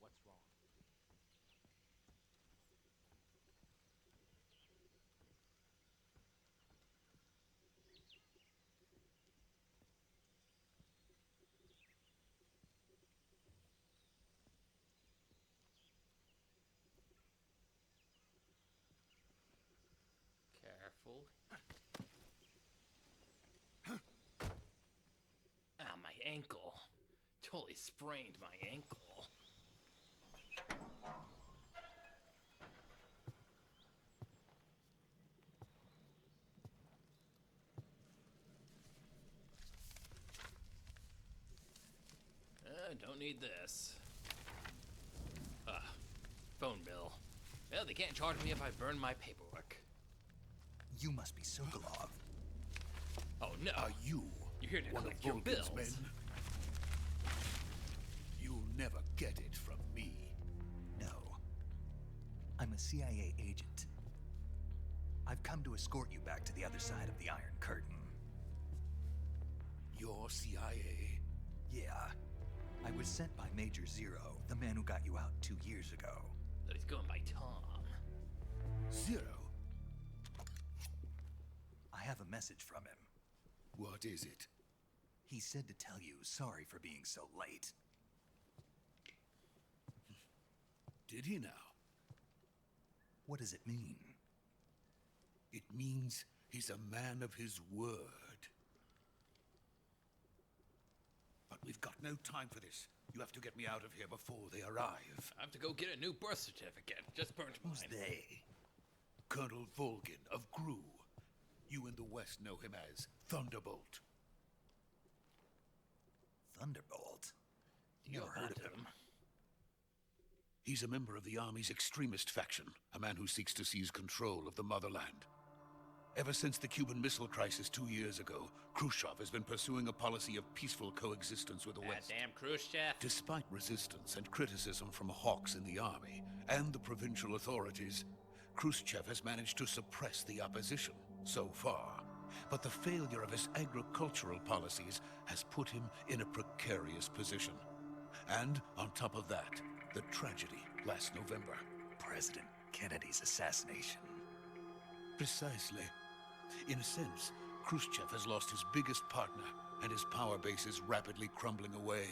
What's wrong? Careful. Ah, my ankle. Totally sprained my ankle. Don't need this. Phone bill. Well, they can't charge me if I burn my paperwork. You must be Sokolov. Oh no. Are you You're here to one collect of your Vulcan's bills. men? You'll never get it from me. No. I'm a CIA agent. I've come to escort you back to the other side of the Iron Curtain. You're CIA? Yeah. I was sent by Major Zero, the man who got you out 2 years ago. So he's going by Tom. Zero? I have a message from him. What is it? He said to tell you sorry for being so late. Did he now? What does it mean? It means he's a man of his word. But we've got no time for this. You have to get me out of here before they arrive. I have to go get a new birth certificate. Just burnt mine. Who's they? Colonel Volgin of GRU. You in the West know him as Thunderbolt. Thunderbolt? You Never heard of him. He's a member of the Army's extremist faction, a man who seeks to seize control of the motherland. Ever since the Cuban Missile Crisis 2 years ago, Khrushchev has been pursuing a policy of peaceful coexistence with the That West. damn Khrushchev. Despite resistance and criticism from hawks in the army and the provincial authorities, Khrushchev has managed to suppress the opposition so far. But the failure of his agricultural policies has put him in a precarious position. And on top of that, the tragedy last November. President Kennedy's assassination. Precisely. In a sense, Khrushchev has lost his biggest partner, and his power base is rapidly crumbling away.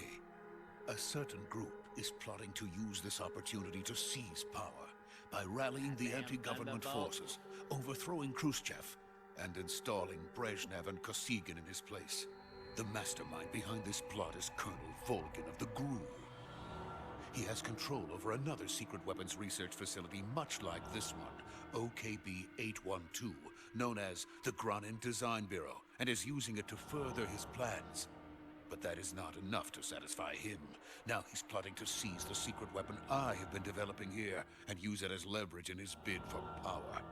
A certain group is plotting to use this opportunity to seize power by rallying the anti-government forces, overthrowing Khrushchev, and installing Brezhnev and Kosygin in his place. The mastermind behind this plot is Colonel Volgin of the GRU. He has control over another secret weapons research facility much like this one, OKB-812, known as the Granin Design Bureau, and is using it to further his plans. But that is not enough to satisfy him. Now he's plotting to seize the secret weapon I have been developing here and use it as leverage in his bid for power.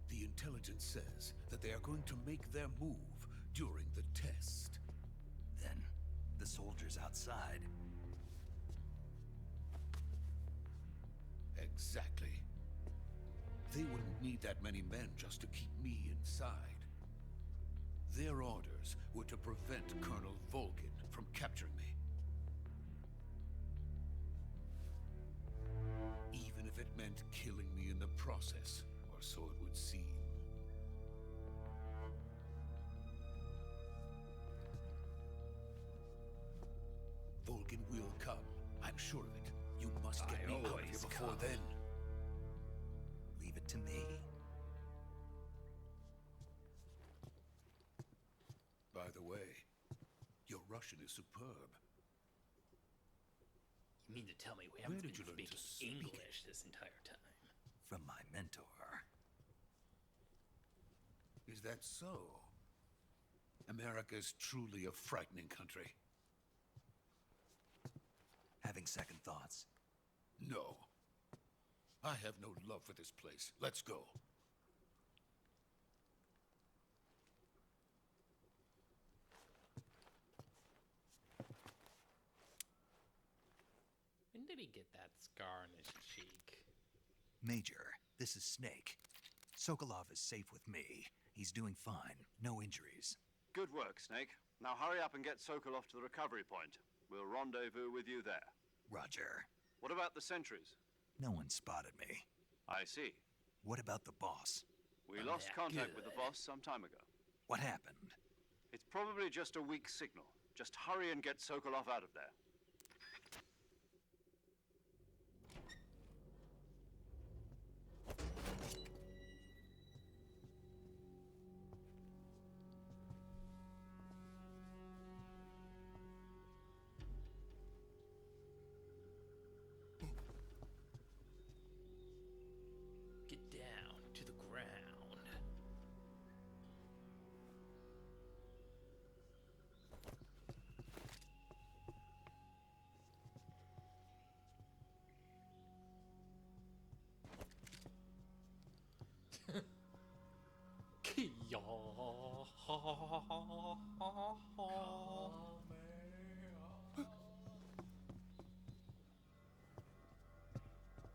The intelligence says that they are going to make their move during the test. Then, the soldiers outside. Exactly. They wouldn't need that many men just to keep me inside. Their orders were to prevent Colonel Volgin from capturing me. Even if it meant killing me in the process, or so it would seem. Volgin will come. I'm sure of it. You must get me out of here before then. Leave it to me. By the way, your Russian is superb. You mean to tell me we Where haven't did been you learn to speaking speak English this entire time? From my mentor. Is that so? America is truly a frightening country. Having second thoughts? No. I have no love for this place. Let's go. When did he get that scar on his cheek? Major, this is Snake. Sokolov is safe with me. He's doing fine. No injuries. Good work, Snake. Now hurry up and get Sokolov to the recovery point. We'll rendezvous with you there. Roger. What about the sentries? No one spotted me. I see. What about the boss? We lost contact with the boss some time ago. What happened? It's probably just a weak signal. Just hurry and get Sokolov out of there. Get down to the ground.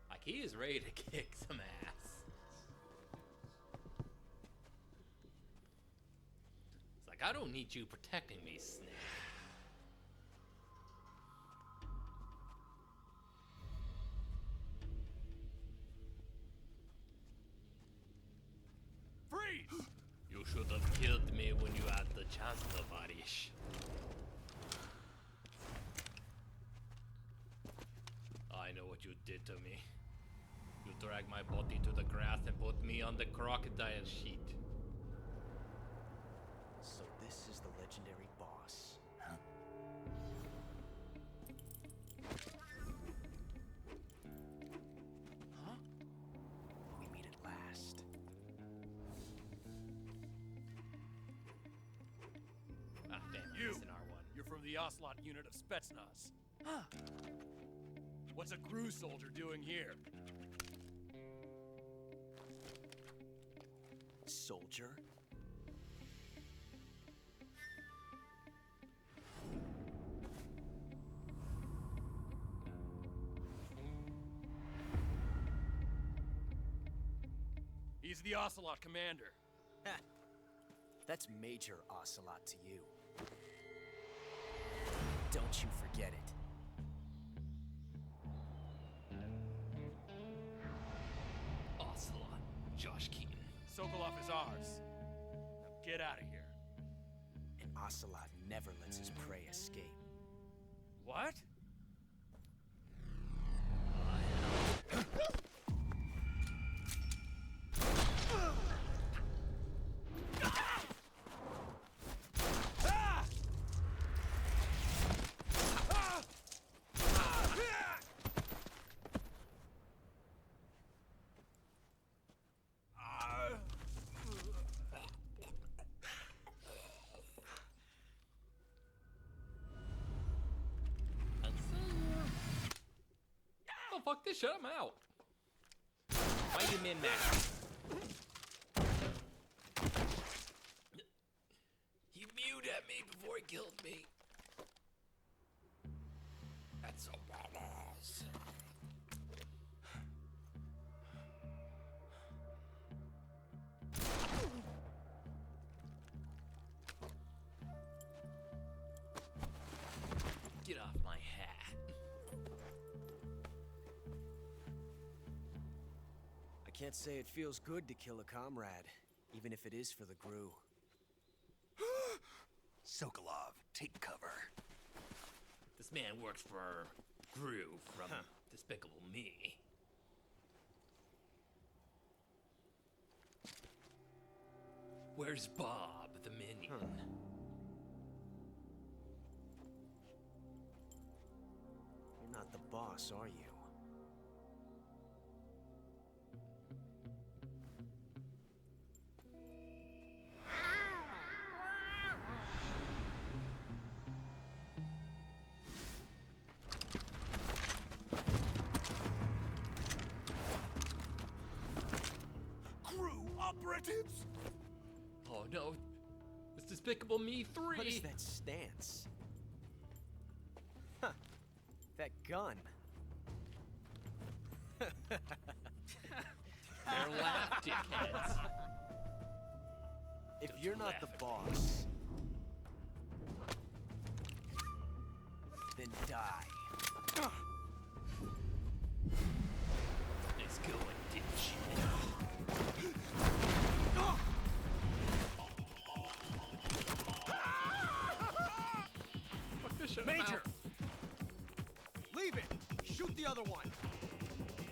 Like he is ready to kick some ass. It's like, I don't need you protecting me, Snake. Freeze! You should have killed me when you had the chance, Tovarish. I know what you did to me. You dragged my body to the grass and put me on the crocodile sheet. So this is the legendary boss. Huh? Huh? We meet at last. Ah, damn, You! missing R1. You're from the Ocelot unit of Spetsnaz. Huh. What's a crew soldier doing here? Soldier? He's the Ocelot commander. Ha! That's Major Ocelot to you. Don't you forget it. Ocelot, Josh Keaton. Sokolov is ours. Now get out of here. And Ocelot never lets his prey escape. What? fuck this shit, I'm out. Why you min-max? He mewed at me before he killed me. That's so badass. Get off my hat. I can't say it feels good to kill a comrade, even if it is for the Gru. Sokolov, take cover. This man works for Gru from Despicable Me. Where's Bob, the minion? You're not the boss, are you? Crew operatives! Oh no, it's Despicable Me 3! What is that stance? Huh. That gun. They're laugh dickheads. If Don't you're you not laugh the at boss, then die. Let's go and ditch. Fuck this shit, I'm Major! out. Leave it! Shoot the other one!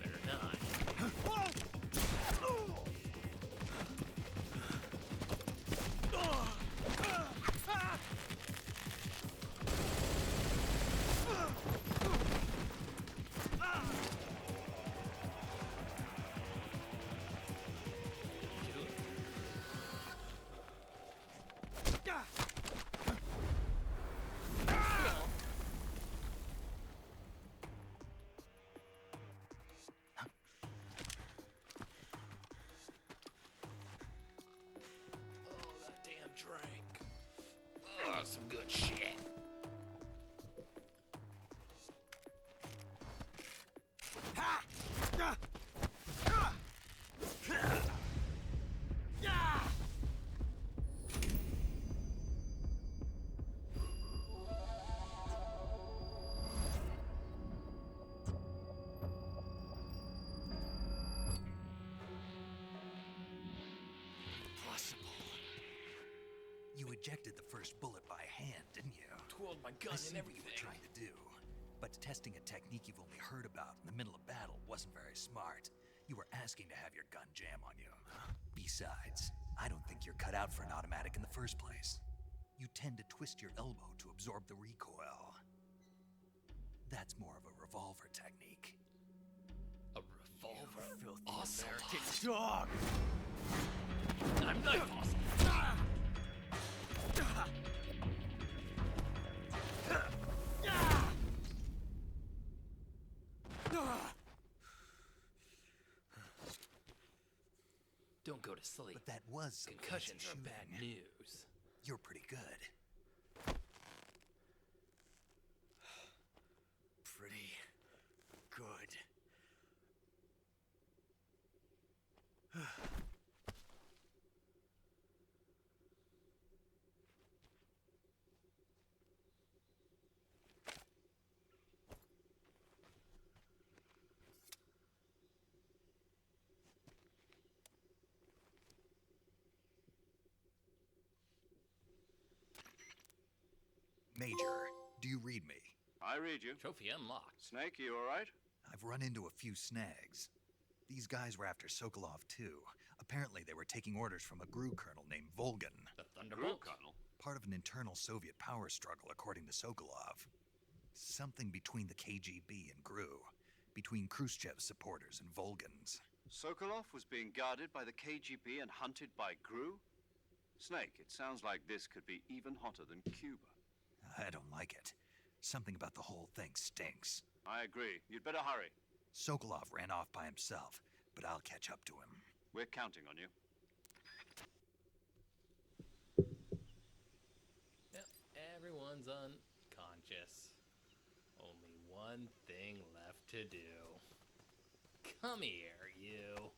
Better not. Oh, that damn drink. Oh, some good shit. You ejected the first bullet by hand, didn't you? Twirled my gun I see and what you everything. were trying to do. But testing a technique you've only heard about in the middle of battle wasn't very smart. You were asking to have your gun jam on you. Besides, I don't think you're cut out for an automatic in the first place. You tend to twist your elbow to absorb the recoil. That's more of a revolver technique. A revolver? Filthy Awesome. American dog! I'm not awesome. Don't go to sleep. But that was some Concussions fancy are bad shooting. news. You're pretty good. Pretty good. Major, do you read me? I read you. Trophy unlocked. Snake, you all right? I've run into a few snags. These guys were after Sokolov too. Apparently they were taking orders from a Gru colonel named Volgan. The Gru Thunderbolt. Colonel. Part of an internal Soviet power struggle, according to Sokolov. Something between the KGB and Gru. Between Khrushchev's supporters and Volgan's. Sokolov was being guarded by the KGB and hunted by Gru? Snake, it sounds like this could be even hotter than Cuba. I don't like it. Something about the whole thing stinks. I agree. You'd better hurry. Sokolov ran off by himself, but I'll catch up to him. We're counting on you. Yep, everyone's unconscious. Only one thing left to do. Come here, you.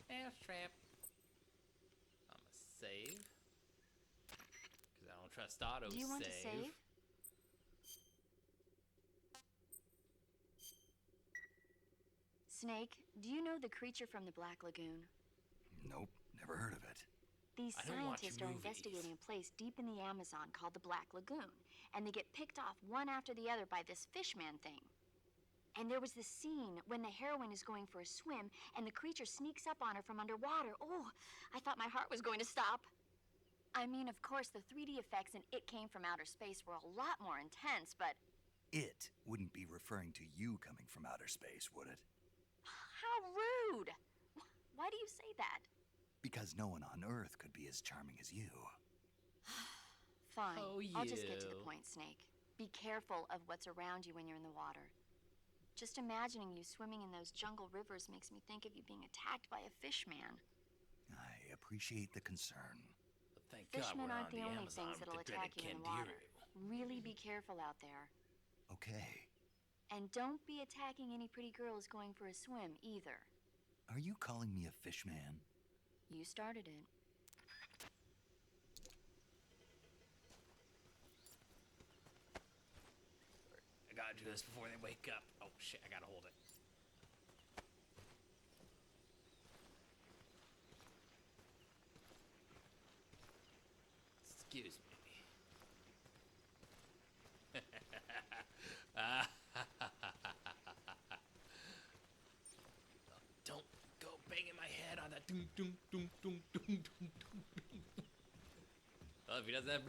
Mousetrap. I'ma save. Because I don't trust auto Do you want to save? Snake, do you know the creature from the Black Lagoon? Nope, never heard of it. These I don't watch scientists are movies. investigating a place deep in the Amazon called the Black Lagoon, and they get picked off one after the other by this fishman thing. And there was this scene when the heroine is going for a swim and the creature sneaks up on her from underwater. Oh, I thought my heart was going to stop. I mean, of course, the 3D effects in It Came from Outer Space were a lot more intense, but It wouldn't be referring to you coming from outer space, would it? how rude! Why do you say that? Because no one on Earth could be as charming as you. Fine. Oh, I'll just get to the you. point, Snake. Be careful of what's around you when you're in the water. Just imagining you swimming in those jungle rivers makes me think of you being attacked by a fishman. I appreciate the concern. But thank God Fishmen we're aren't on the only Amazon things with that'll the dreaded attack you in the water. Kandiru. Really be careful out there. Okay. And don't be attacking any pretty girls going for a swim either. Are you calling me a fish man? You started it. I gotta do this before they wake up. Oh shit, I gotta hold it. Excuse me. Don't go banging my head on that doom doom doom doom doom doom doom. Well, if he doesn't have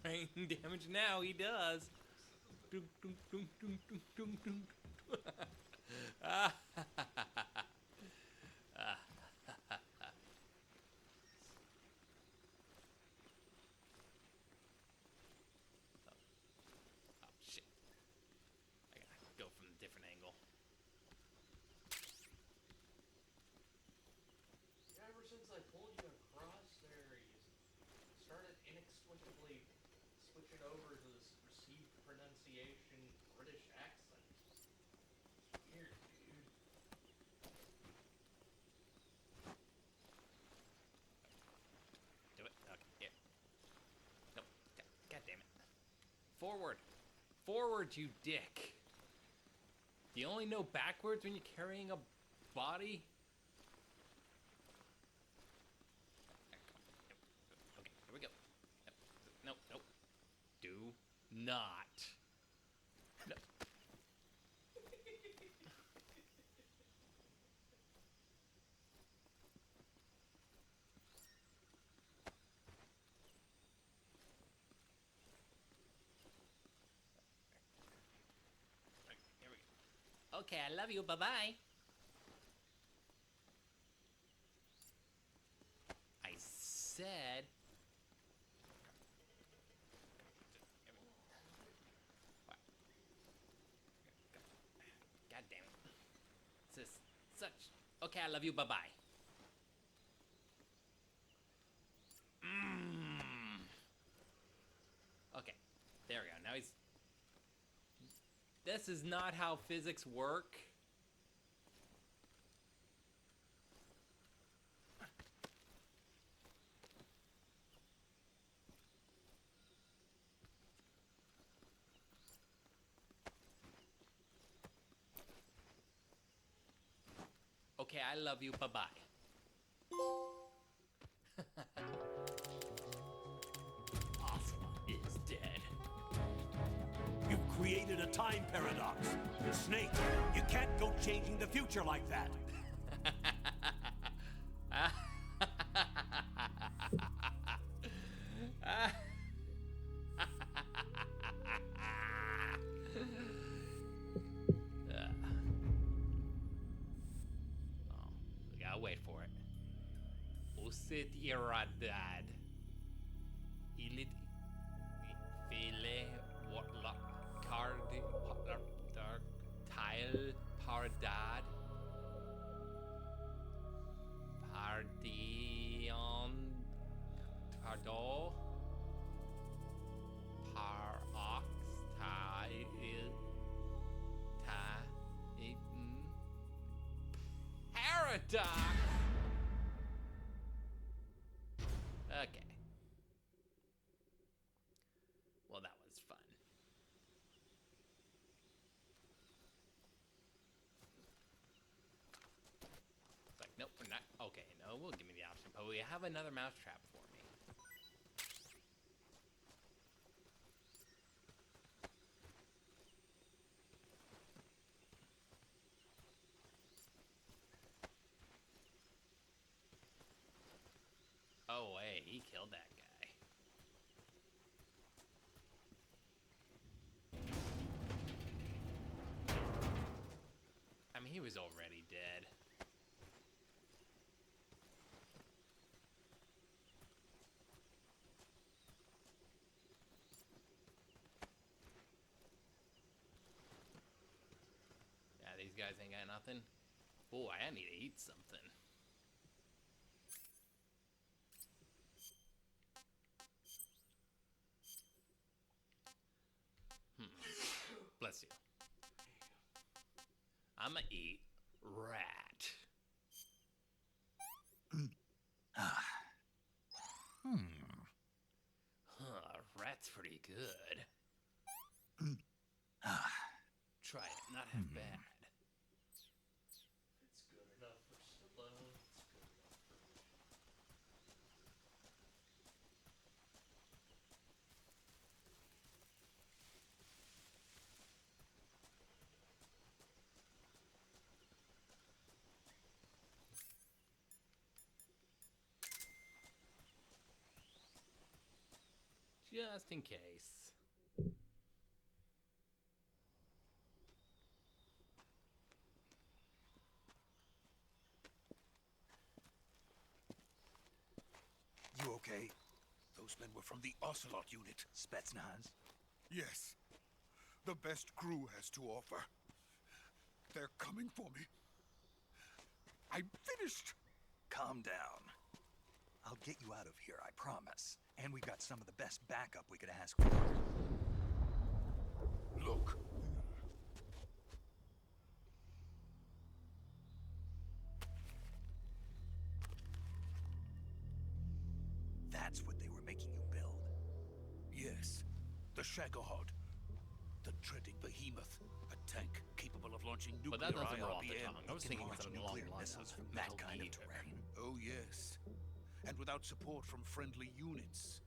brain damage now, he does. Doom doom doom doom doom doom doom. Oh shit. I gotta go from a different angle. Ever since I pulled you across there, you started inexplicably switching over to this received pronunciation British accent. It's weird, dude. Do it. Okay. Yeah. Nope. God damn it. Forward. Forward, you dick. Do you only know backwards when you're carrying a body? Okay, here we go. Nope, nope. Do not. No. Here we go. Okay, I love you. Bye-bye. I said... God damn it. This is such... Okay, I love you. Bye-bye. Okay, there we go. Now he's... This is not how physics work. Okay, I love you. Bye-bye. Ocelot is dead. You've created a time paradox. Snake, you can't go changing the future like that. Oh, we gotta wait for it. Usit iradad. Ilit File, Watlock, Cardi, Dark, Tile, Pardad, Pardion, Pardol, Parox, Paradox! Okay. Well, that was fun. It's like, nope, we're not. Okay, no, we'll give me the option. But we have another mousetrap for me. Oh, hey, he killed that guy. I mean, he was already dead. Yeah, these guys ain't got nothing. Boy, I need to eat something. Bless you. I'ma eat rat. Huh, rat's pretty good. Try it, not half bad. It's good enough for Stallone. It's good enough for me. Just in case. You okay? Those men were from the Ocelot unit. Spetsnaz? Yes. The best crew has to offer. They're coming for me. I'm finished. Calm down. I'll get you out of here, I promise. And we've got some of the best backup we could ask for. Look. That's what they were making you build. Yes. The Shagohod. The dreading behemoth. A tank capable of launching nuclear But that doesn't roll off the IRBM. tongue. I was Can thinking launch something along nuclear the lines missiles of from Metal that kind of Gear. terrain. Oh, yes. And without support from friendly units.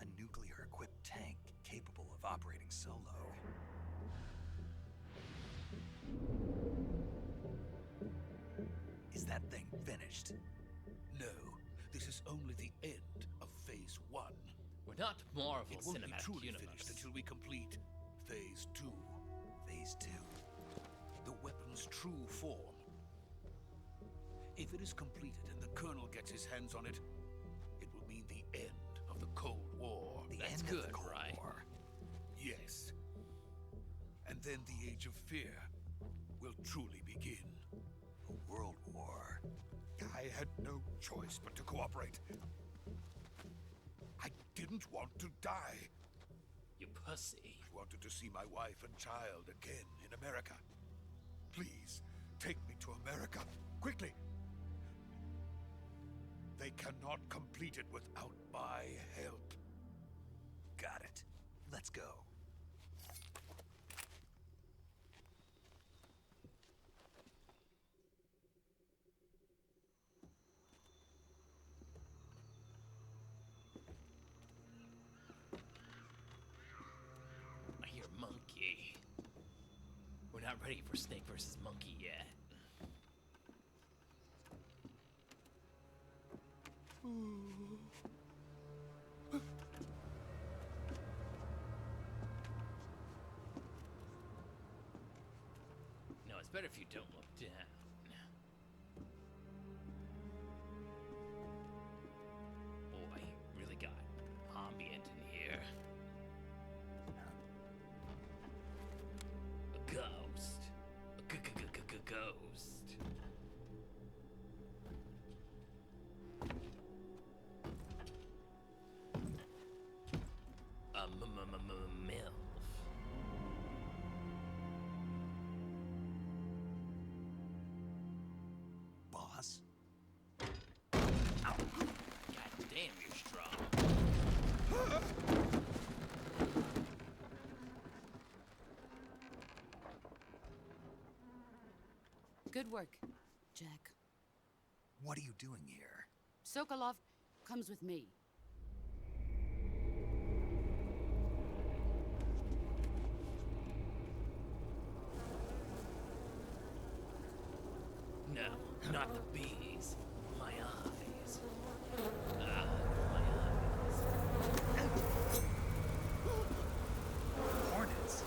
A nuclear-equipped tank capable of operating solo. Is that thing finished? No. This is only the end of Phase 1. We're not Marvel It won't be Cinematic truly Universe. finished until we complete Phase 2. Phase 2. The weapon's true form. If it is completed and the Colonel gets his hands on it, it will mean the end of the Cold War. The That's end good, of the Cold right? War. Yes. And then the Age of Fear will truly begin. A world war. I had no choice but to cooperate. I didn't want to die. You pussy. I wanted to see my wife and child again in America. Please, take me to America, quickly. They cannot complete it without my help. Got it. Let's go. I hear monkey. We're not ready for Snake versus Monkey yet. No, it's better if you don't look down. Boy, really got ambient in here. Good work, Jack. What are you doing here? Sokolov comes with me. No, not the bees. My eyes. My eyes. Hornets.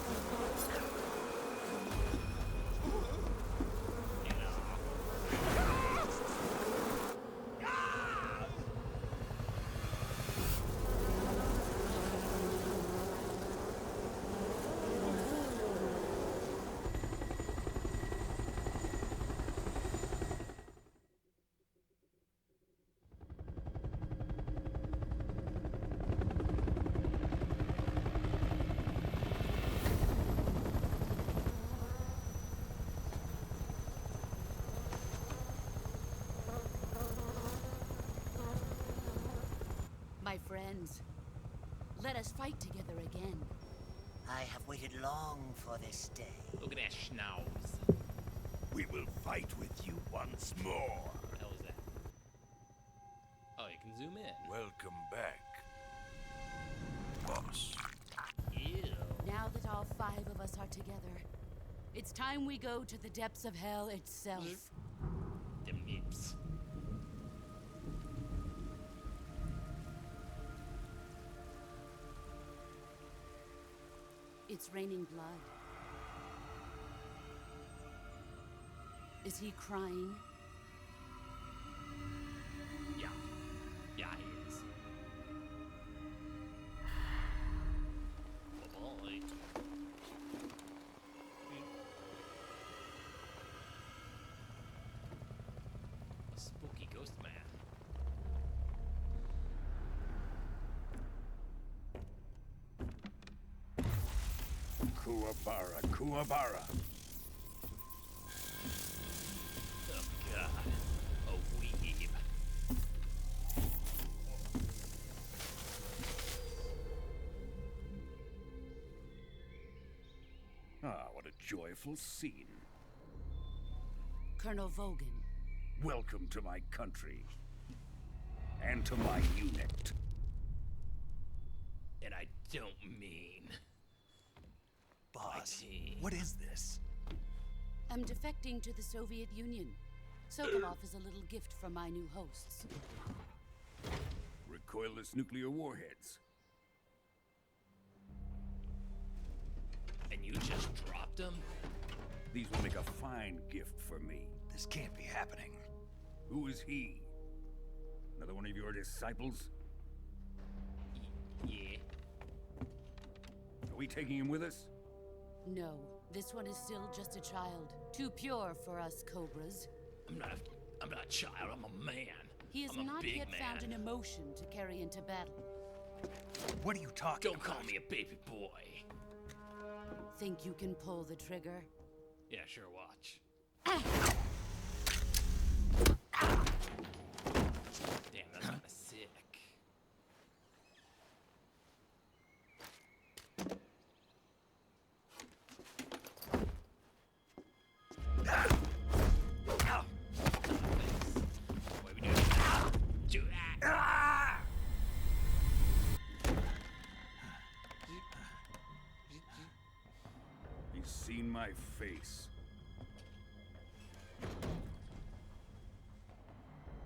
My friends, let us fight together again. I have waited long for this day. Look at that schnauz. We will fight with you once more. What the hell is that? Oh, you can zoom in. Welcome back, boss. Ew. Now that all 5 of us are together, it's time we go to the depths of hell itself. Them nips. It's raining blood. Is he crying? Yeah. Yeah, he is. Oh boy. A spooky ghost man. Kuwabara, Kuwabara. Oh god. A weeb. Ah, what a joyful scene. Colonel Vogan. Welcome to my country. And to my unit. And I don't mean... Boss, what is this? I'm defecting to the Soviet Union. Sokolov is a little gift from my new hosts. Recoilless nuclear warheads. And you just dropped them? These will make a fine gift for me. This can't be happening. Who is he? Another one of your disciples? Yeah. Are we taking him with us? No, this one is still just a child. Too pure for us Cobras. I'm not a child, I'm a man. He has I'm a not big yet man. found an emotion to carry into battle. What are you talking Don't about? call me a baby boy. Think you can pull the trigger? Yeah, sure, watch. Damn, that's kinda sick. What we doing? Do that! He's seen my face.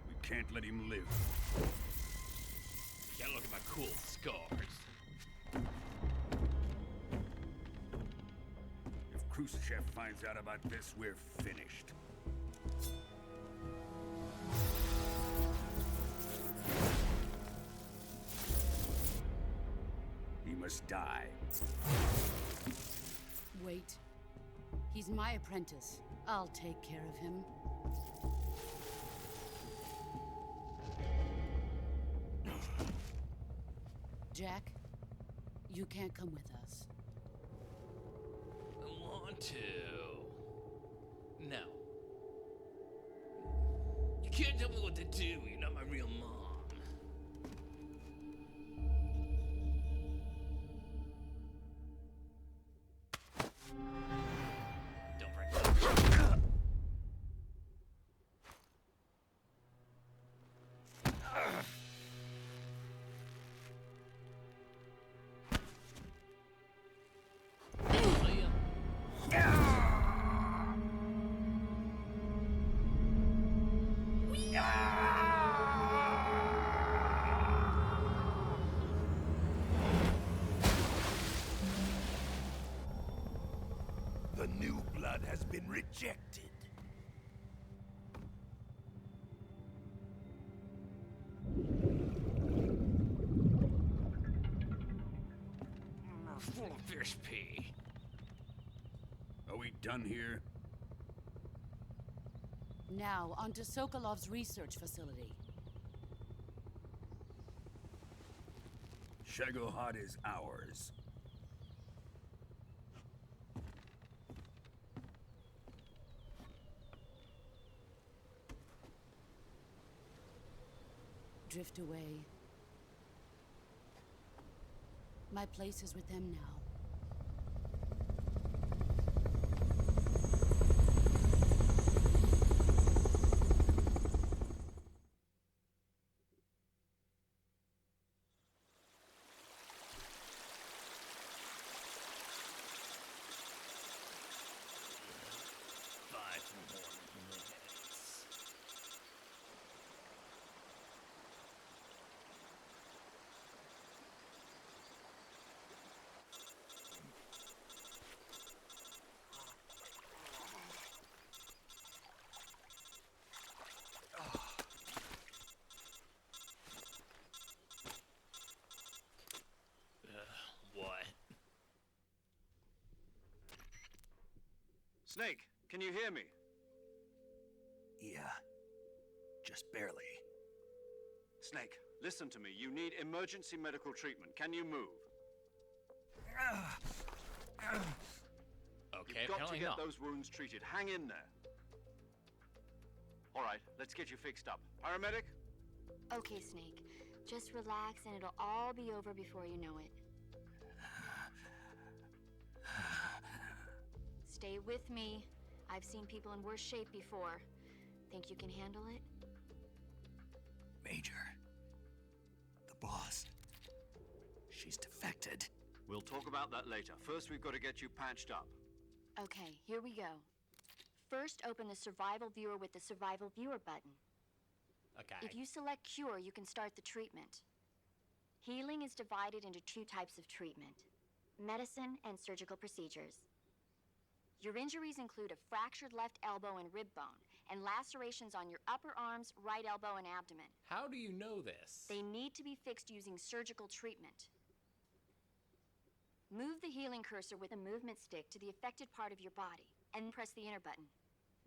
We can't let him live. You gotta look at my cool scars. If Khrushchev finds out about this, we're finished. He must die. Wait. He's my apprentice. I'll take care of him. Jack, you can't come with us. I want to. No. You can't tell me what to do. You're not my real mom. rejected. Full of fish pee. Are we done here? Now, on to Sokolov's research facility. Shagohod is ours. Drift away. My place is with them now. What? Snake, can you hear me? Yeah. Just barely. Snake, listen to me. You need emergency medical treatment. Can you move? Okay, You've got to apparently get not. those wounds treated. Hang in there. All right, let's get you fixed up. Paramedic? Okay, Snake. Just relax and it'll all be over before you know it. Stay with me. I've seen people in worse shape before. Think you can handle it? Major. The boss. She's defected. We'll talk about that later. First, we've got to get you patched up. Okay, here we go. First, open the survival viewer with the survival viewer button. Okay. If you select cure, you can start the treatment. Healing is divided into two types of treatment: medicine and surgical procedures. Your injuries include a fractured left elbow and rib bone, and lacerations on your upper arms, right elbow, and abdomen. How do you know this? They need to be fixed using surgical treatment. Move the healing cursor with a movement stick to the affected part of your body, and press the enter button.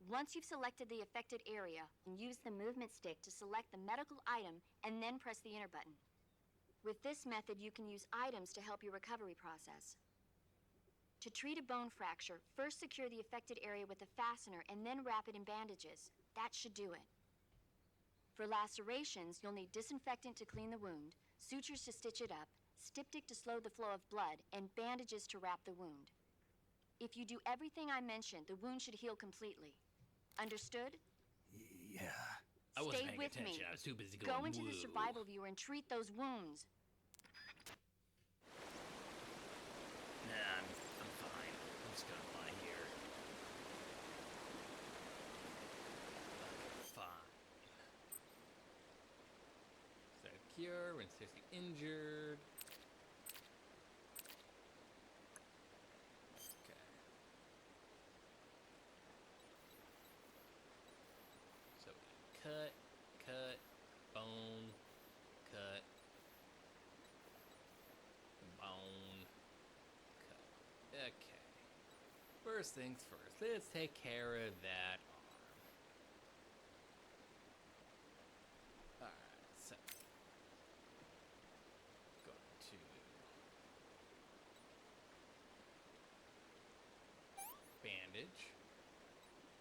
Once you've selected the affected area, use the movement stick to select the medical item, and then press the enter button. With this method, you can use items to help your recovery process. To treat a bone fracture, first secure the affected area with a fastener and then wrap it in bandages. That should do it. For lacerations, you'll need disinfectant to clean the wound, sutures to stitch it up, styptic to slow the flow of blood, and bandages to wrap the wound. If you do everything I mentioned, the wound should heal completely. Understood? Yeah. I wasn't Stay paying with attention. me. I was too busy going Go into the woo. survival viewer and treat those wounds. Nah, I'm fine. I'm just gonna lie here. Fine. So cure when seriously injured. Okay. So cut, bone, cut, bone, cut. Okay. First things first, let's take care of that arm. Alright, so go to bandage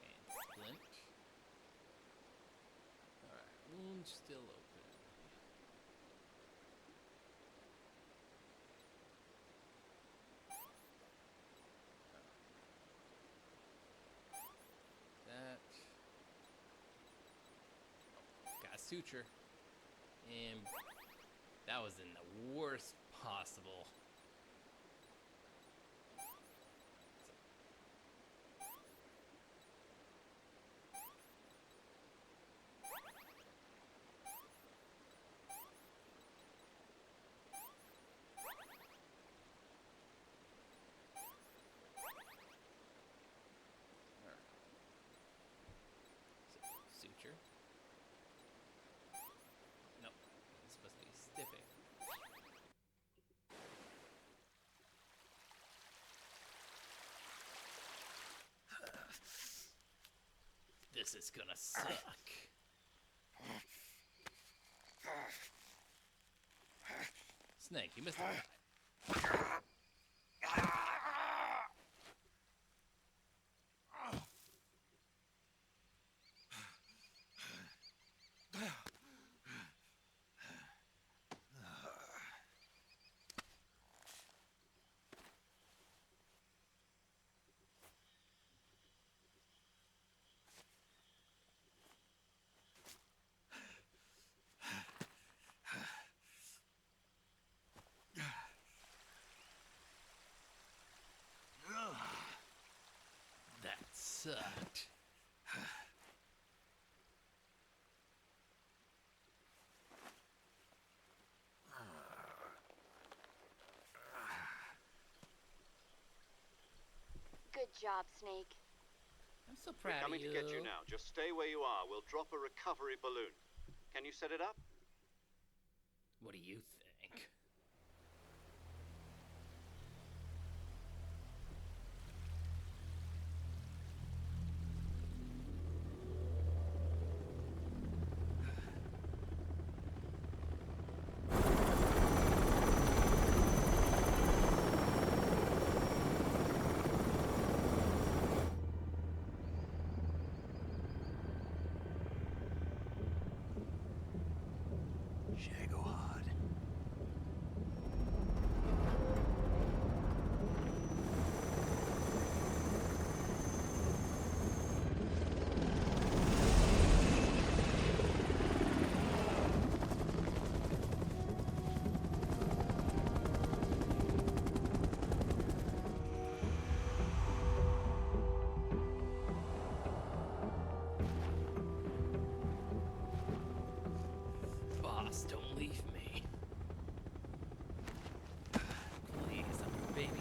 and splint. Alright, wound still open. That. Got a suture. And that was in the worst possible. This is gonna suck. Snake, you missed it. That sucked. Good job, Snake. I'm so We're proud coming of you. to get you now. Just stay where you are. We'll drop a recovery balloon. Can you set it up? What do you think? Shagohod. Boss, don't leave me. Please, I'm your baby boy.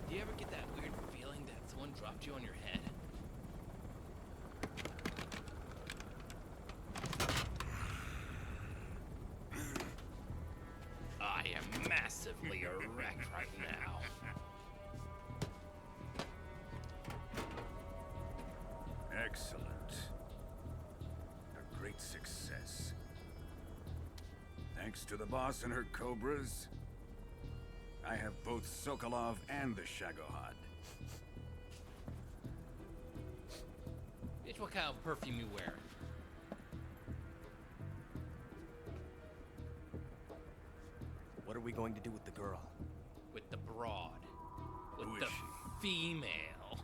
Do you ever get that weird feeling that someone dropped you on your head? I am massively erect right now. Excellent. A great success. Thanks to the boss and her cobras, I have both Sokolov and the Shagohod. Bitch, what kind of perfume you wear? What are we going to do with the girl? With the broad. With Who is the she? female.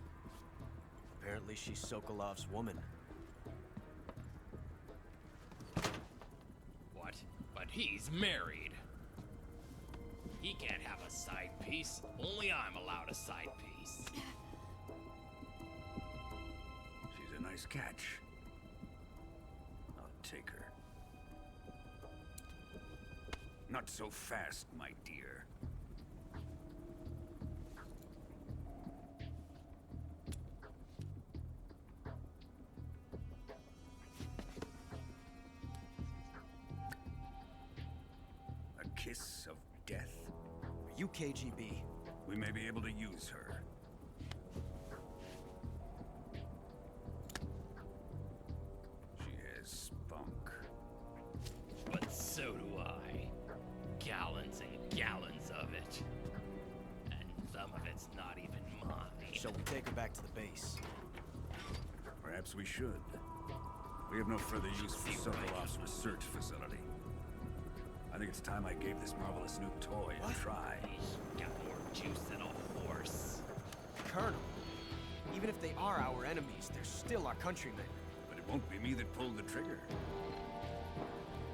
Apparently she's Sokolov's woman. What? But he's married. He can't have a side piece. Only I'm allowed a side piece. She's a nice catch. I'll take her. Not so fast, my dear. A kiss of death? Are you KGB? We may be able to use her. She has spunk. But so do I. Gallons and gallons of it. And some of it's not even mine. Shall we take her back to the base? Perhaps we should. We have no further use for Sokolov's research facility. I think it's time I gave this marvelous new toy a try. Got more juice than a horse. Colonel, even if they are our enemies, they're still our countrymen. But it won't be me that pulled the trigger.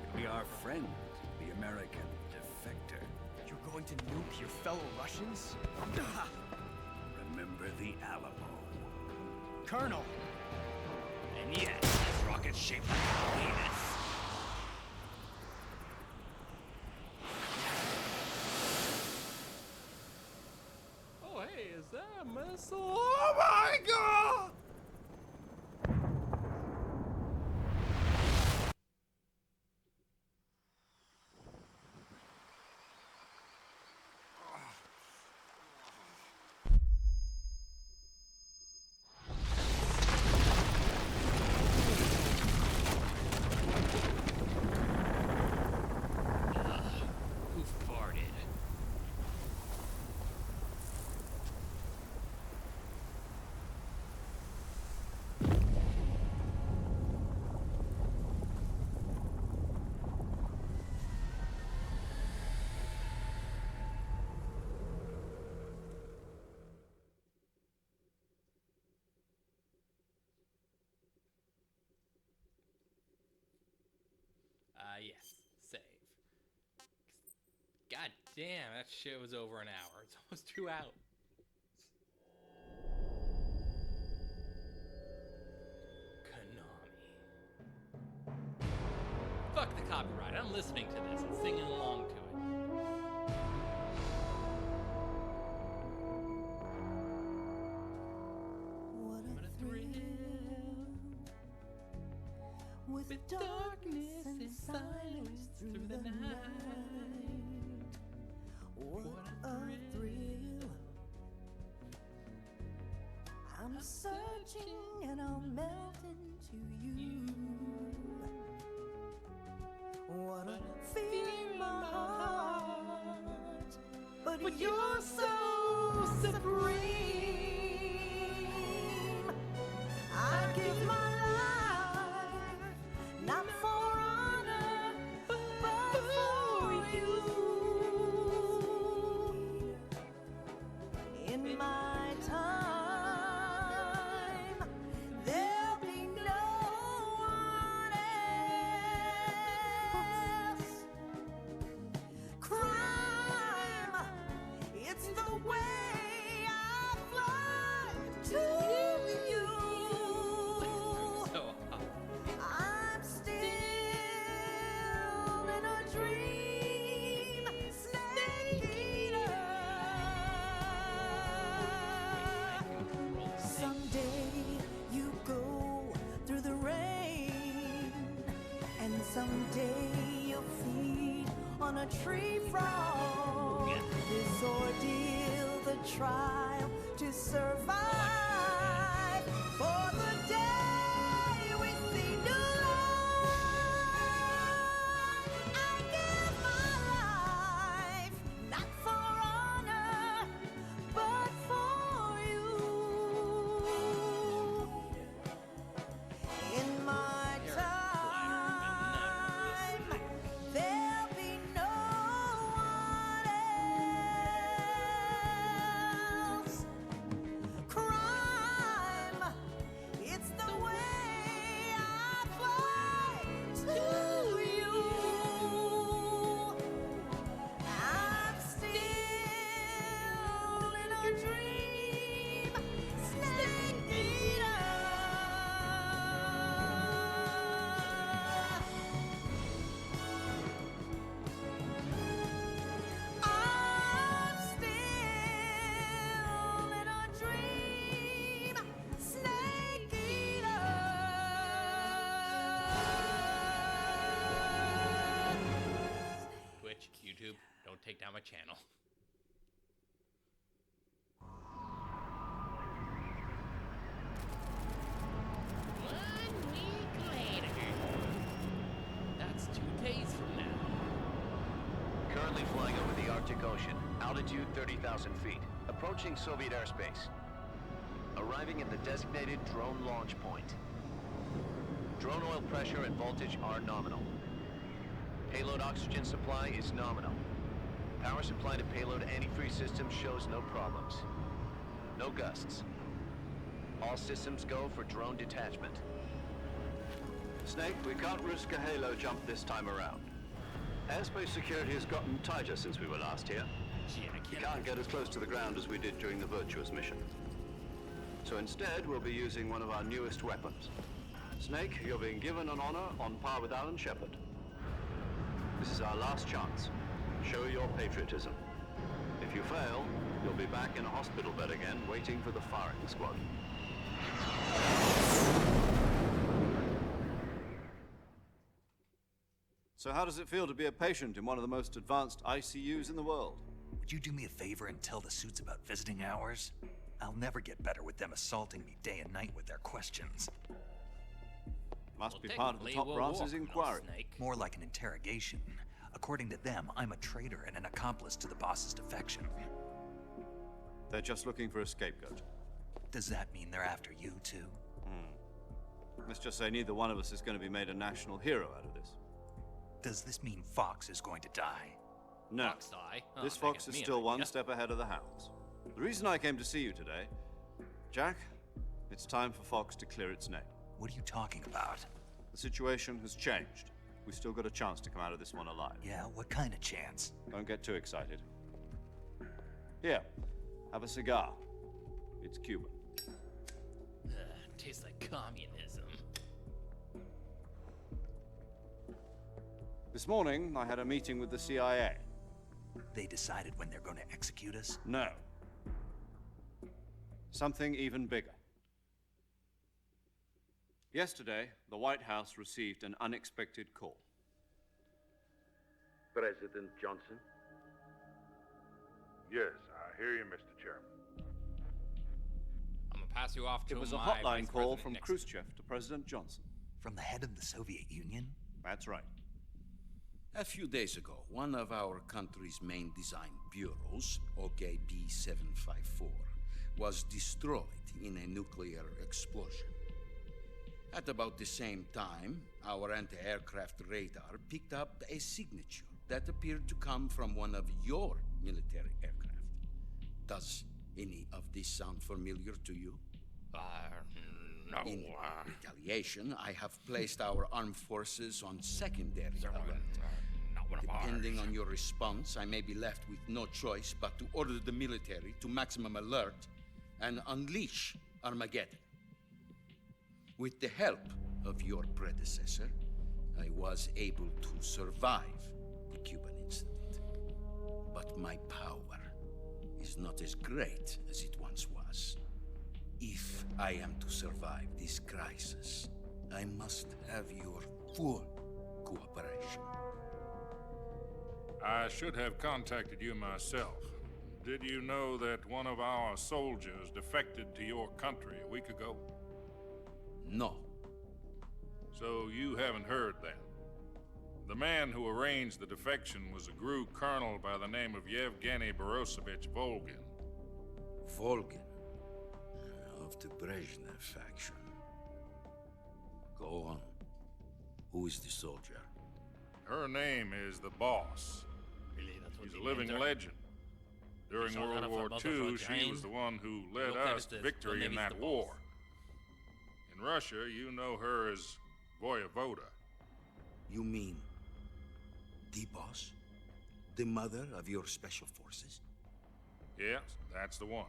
It'll be our friend, the American defector. You're going to nuke your fellow Russians? Remember the Alamo. Colonel! And yes, this rocket's shaped like a penis. Oh, hey, is that a missile? Oh my god! Who farted? Yes, save. God damn, that shit was over an hour. It's almost 2 hours. Konami. Fuck the copyright. I'm listening to this and singing along to it. What a thrill. With darkness and silence through the night. What a thrill. I'm searching and I'll melt into you. What a fear in my heart. But you're so supreme. I give my life, not for honor, but for you. In my time, there'll be no one else. Crime, it's the way I fly to you. So hot. I'm still in a dream, snake eater. Someday you go through the rain, and someday you'll feed on a tree frog. This ordeal, the trial to survive. For the day we see new light, I give my life, not for honor, but for you. In my time, there'll be no one else. Crime, it's the way I fly to you. I'm still in a dream, snake eater. I'm still in a dream, snake eater. Twitch, YouTube, don't take down my channel. One week later. That's 2 days from now. Currently flying over the Arctic Ocean, altitude 30,000 feet, approaching Soviet airspace. Arriving at the designated drone launch point. Drone oil pressure and voltage are nominal. Payload oxygen supply is nominal. Power supply to payload antifreeze system shows no problems. No gusts. All systems go for drone detachment. Snake, we can't risk a halo jump this time around. Airspace security has gotten tighter since we were last here. We can't get as close to the ground as we did during the Virtuous mission. So instead, we'll be using one of our newest weapons. Snake, you're being given an honor on par with Alan Shepard. This is our last chance. Show your patriotism. If you fail, you'll be back in a hospital bed again, waiting for the firing squad. So how does it feel to be a patient in one of the most advanced ICUs in the world? Would you do me a favor and tell the suits about visiting hours? I'll never get better with them assaulting me day and night with their questions. Must be part of the top branch's inquiry. More like an interrogation. According to them, I'm a traitor and an accomplice to the boss's defection. They're just looking for a scapegoat. Does that mean they're after you, too? Let's just say neither one of us is going to be made a national hero out of this. Does this mean Fox is going to die? No. Fox die? Oh, This that Fox gives is me still an one idea. step ahead of the Hounds. The reason I came to see you today, Jack, it's time for Fox to clear its name. What are you talking about? The situation has changed. We've still got a chance to come out of this one alive. Yeah, what kind of chance? Don't get too excited. Here, have a cigar. It's Cuban. Tastes like communism. This morning, I had a meeting with the CIA. They decided when they're going to execute us? No. Something even bigger. Yesterday, the White House received an unexpected call. President Johnson? Yes, I hear you, Mr. Chairman. I'm gonna pass you off to It was a my hotline Vice call President from Nixon. Khrushchev to President Johnson. From the head of the Soviet Union? That's right. A few days ago, one of our country's main design bureaus, OKB 754, was destroyed in a nuclear explosion. At about the same time, our anti-aircraft radar picked up a signature that appeared to come from one of your military aircraft. Does any of this sound familiar to you? No. In retaliation, I have placed our armed forces on secondary alert. Depending on your response, I may be left with no choice but to order the military to maximum alert and unleash Armageddon. With the help of your predecessor, I was able to survive the Cuban incident. But my power is not as great as it once was. If I am to survive this crisis, I must have your full cooperation. I should have contacted you myself. Did you know that one of our soldiers defected to your country a week ago? No. So you haven't heard then. The man who arranged the defection was a GRU colonel by the name of Yevgeny Borosovich Volgin. Volgin, of the Brezhnev faction. Go on. Who is the soldier? Her name is the Boss. Really, that's what She's they a living named her? legend. During Shot World her War for II, she Jane. was the one who led Look at us it to as victory in Navy's that the war. boss. In Russia, you know her as Voyevoda. You mean the boss? The mother of your special forces? Yes, that's the one.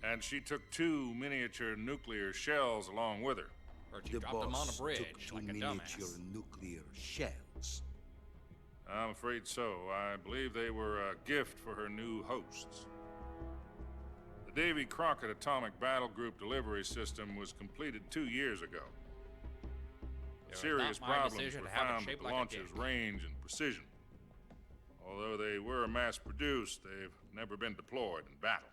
And she took 2 miniature nuclear shells along with her. Or she The dropped them on a boss bridge took 2 like a miniature dumbass. nuclear shells. I'm afraid so. I believe they were a gift for her new hosts. The Davy Crockett Atomic Battle Group delivery system was completed 2 years ago. It was Serious not my problems decision were to have it found with shaped the like a launcher's dick. range and precision. Although they were mass-produced, they've never been deployed in battle.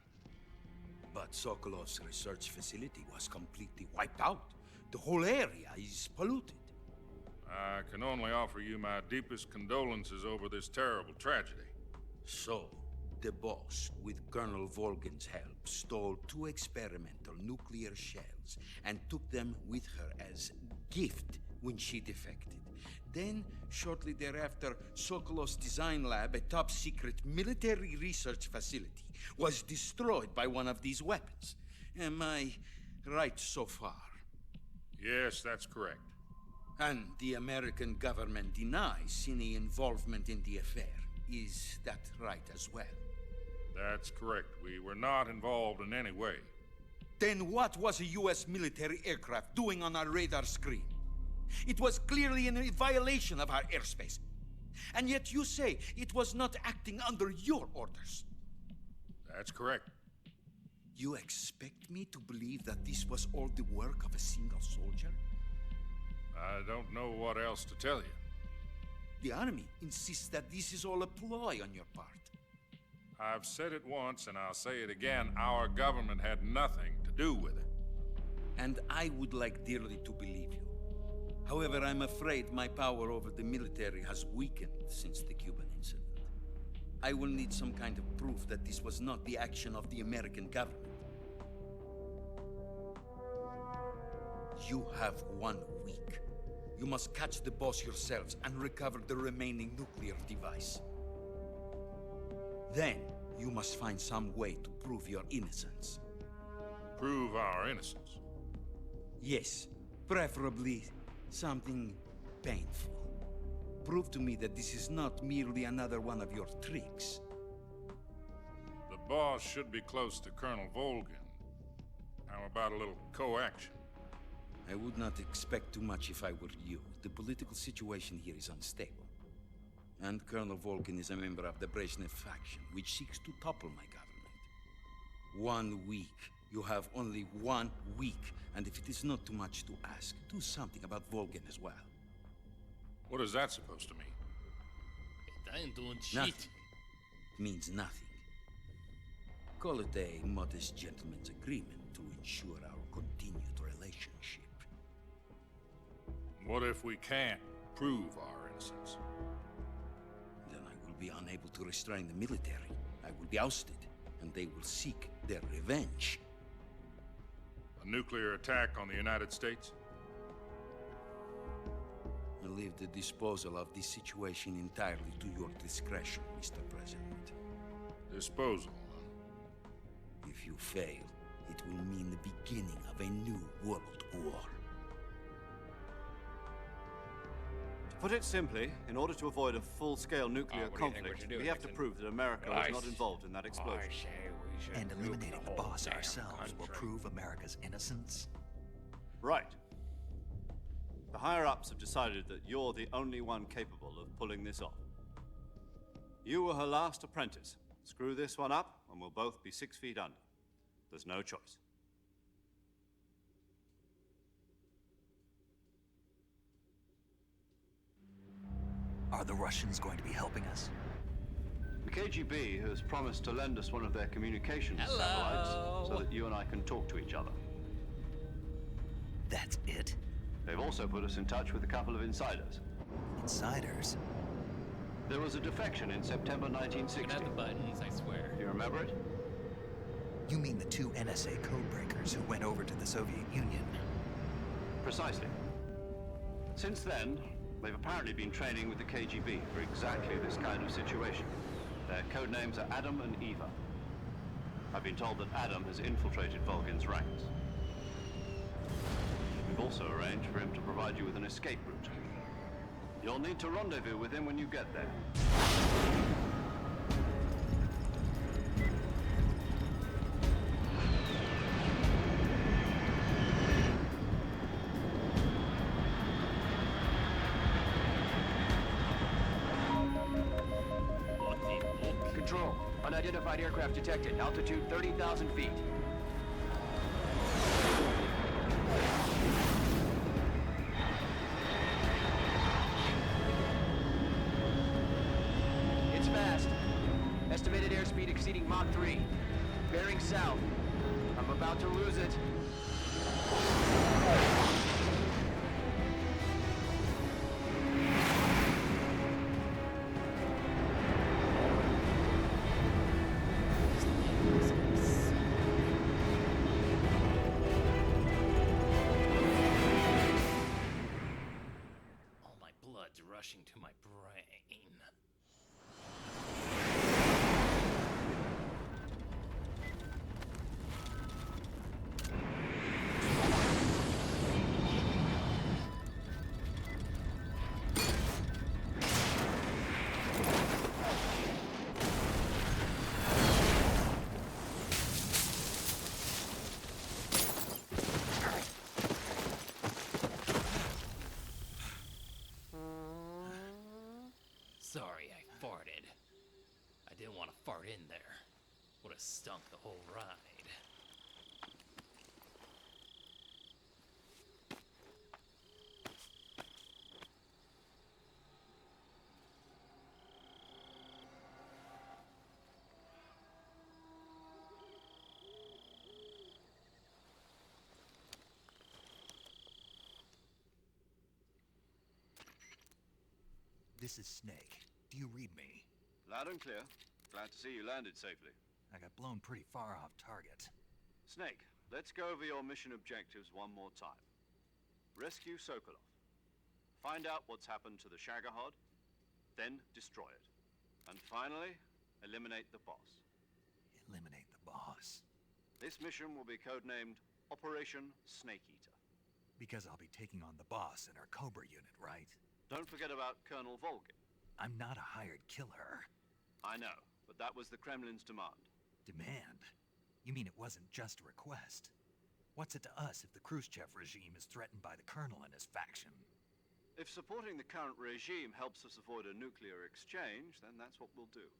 But Sokolov's research facility was completely wiped out. The whole area is polluted. I can only offer you my deepest condolences over this terrible tragedy. So, the boss, with Colonel Volgin's help, stole 2 experimental nuclear shells and took them with her as gift when she defected. Then, shortly thereafter, Sokolov's design lab, a top-secret military research facility, was destroyed by one of these weapons. Am I right so far? Yes, that's correct. And the American government denies any involvement in the affair. Is that right as well? That's correct. We were not involved in any way. Then what was a US military aircraft doing on our radar screen? It was clearly in violation of our airspace. And yet you say it was not acting under your orders. That's correct. You expect me to believe that this was all the work of a single soldier? I don't know what else to tell you. The Army insists that this is all a ploy on your part. I've said it once, and I'll say it again. Our government had nothing to do with it. And I would like dearly to believe you. However, I'm afraid my power over the military has weakened since the Cuban incident. I will need some kind of proof that this was not the action of the American government. You have 1 week. You must catch the boss yourselves and recover the remaining nuclear device. Then, you must find some way to prove your innocence. Prove our innocence? Yes, preferably something painful. Prove to me that this is not merely another one of your tricks. The boss should be close to Colonel Volgin. How about a little co-action? I would not expect too much if I were you. The political situation here is unstable. And Colonel Volgin is a member of the Brezhnev faction, which seeks to topple my government. 1 week. You have only 1 week. And if it is not too much to ask, do something about Volgin as well. What is that supposed to mean? I ain't doing shit. Nothing. It means nothing. Call it a modest gentleman's agreement to ensure our continued relationship. What if we can't prove our innocence? Then I will be unable to restrain the military. I will be ousted, and they will seek their revenge. A nuclear attack on the United States? I leave the disposal of this situation entirely to your discretion, Mr. President. Disposal, huh? If you fail, it will mean the beginning of a new world war. To put it simply, in order to avoid a full-scale nuclear conflict, we have to prove that America was not involved in that explosion. And eliminating the boss ourselves will prove America's innocence? Right. The higher-ups have decided that you're the only one capable of pulling this off. You were her last apprentice. Screw this one up, and we'll both be 6 feet under. There's no choice. Are the Russians going to be helping us? The KGB has promised to lend us one of their communications satellites so that you and I can talk to each other. That's it? They've also put us in touch with a couple of insiders. Insiders? There was a defection in September 1960. You can have the buttons, I swear. You remember it? You mean the 2 NSA codebreakers who went over to the Soviet Union? Precisely. Since then, they've apparently been training with the KGB for exactly this kind of situation. Their code names are Adam and Eva. I've been told that Adam has infiltrated Volgin's ranks. We've also arranged for him to provide you with an escape route. You'll need to rendezvous with him when you get there. Control. Unidentified aircraft detected. Altitude 30,000 feet. It's fast. Estimated airspeed exceeding Mach 3. Bearing south. I'm about to lose it. All my blood's rushing to my brain. Sorry, I farted. I didn't want to fart in there. Would have stunk the whole ride. This is Snake. Do you read me? Loud and clear. Glad to see you landed safely. I got blown pretty far off target. Snake, let's go over your mission objectives one more time. Rescue Sokolov. Find out what's happened to the Shagohod, then destroy it. And finally, eliminate the boss. Eliminate the boss. This mission will be codenamed Operation Snake Eater. Because I'll be taking on the boss in our Cobra unit, right? Don't forget about Colonel Volgin. I'm not a hired killer. I know, but that was the Kremlin's demand. Demand? You mean it wasn't just a request? What's it to us if the Khrushchev regime is threatened by the Colonel and his faction? If supporting the current regime helps us avoid a nuclear exchange, then that's what we'll do.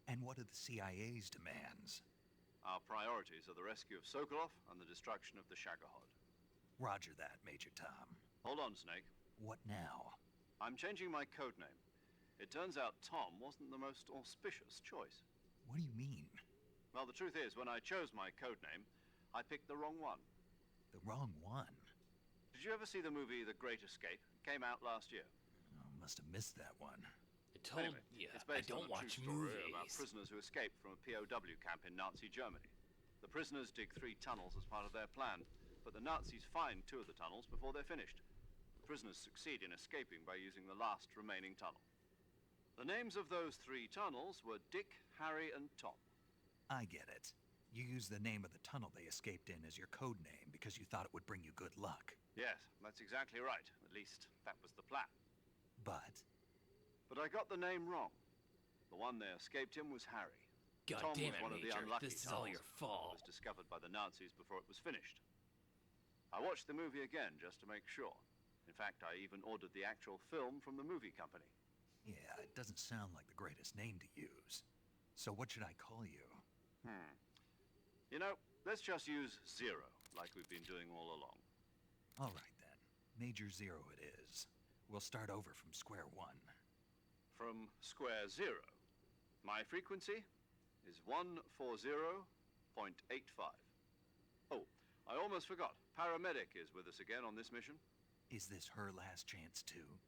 And what are the CIA's demands? Our priorities are the rescue of Sokolov and the destruction of the Shagohod. Roger that, Major Tom. Hold on, Snake. What now? I'm changing my codename. It turns out Tom wasn't the most auspicious choice. What do you mean? Well, the truth is, when I chose my codename, I picked the wrong one. The wrong one? Did you ever see the movie The Great Escape? It came out last year. Oh, must have missed that one. Anyway, it's based I don't on a watch true story movies. about prisoners who escaped from a POW camp in Nazi Germany. The prisoners dig 3 tunnels as part of their plan, but the Nazis find 2 of the tunnels before they're finished. The prisoners succeed in escaping by using the last remaining tunnel. The names of those 3 tunnels were Dick, Harry, and Tom. I get it. You used the name of the tunnel they escaped in as your code name because you thought it would bring you good luck. Yes, that's exactly right. At least, that was the plan. But I got the name wrong. The one they escaped in was Harry. God Tom damn was it, one of the Major. unlucky This is all tunnels your fault. that was discovered by the Nazis before it was finished. I watched the movie again just to make sure. In fact, I even ordered the actual film from the movie company. yeah, it doesn't sound like the greatest name to use. So what should I call you? You know, let's just use Zero, like we've been doing all along. All right then. Major Zero it is. We'll start over from square one. From square 0. My frequency is 140.85. Oh, I almost forgot. Paramedic is with us again on this mission. Is this her last chance too?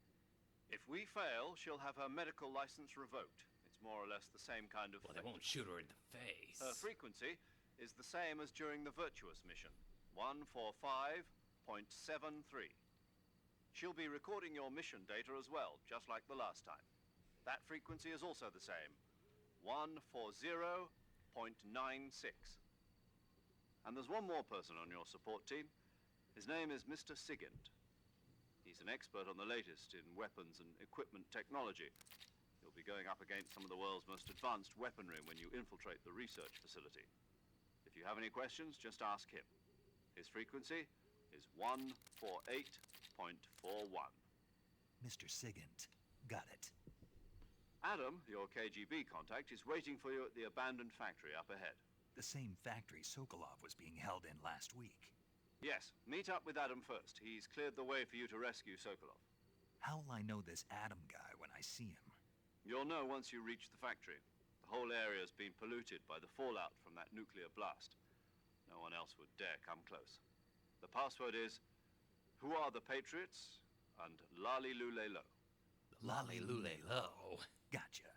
If we fail, she'll have her medical license revoked. It's more or less the same kind of Well, they thing. won't shoot her in the face. Her frequency is the same as during the Virtuous mission, 145.73. She'll be recording your mission data as well, just like the last time. That frequency is also the same, 140.96. And there's one more person on your support team. His name is Mr. Sigint. He's an expert on the latest in weapons and equipment technology. You'll be going up against some of the world's most advanced weaponry when you infiltrate the research facility. If you have any questions, just ask him. His frequency is 148.41. Mr. Sigint. Got it. Adam, your KGB contact, is waiting for you at the abandoned factory up ahead. The same factory Sokolov was being held in last week. Yes, meet up with Adam first. He's cleared the way for you to rescue Sokolov. How'll I know this Adam guy when I see him? You'll know once you reach the factory. The whole area's been polluted by the fallout from that nuclear blast. No one else would dare come close. The password is, "Who are the Patriots?" and Lali Lule Lo. Lolly Lule Lo. Gotcha.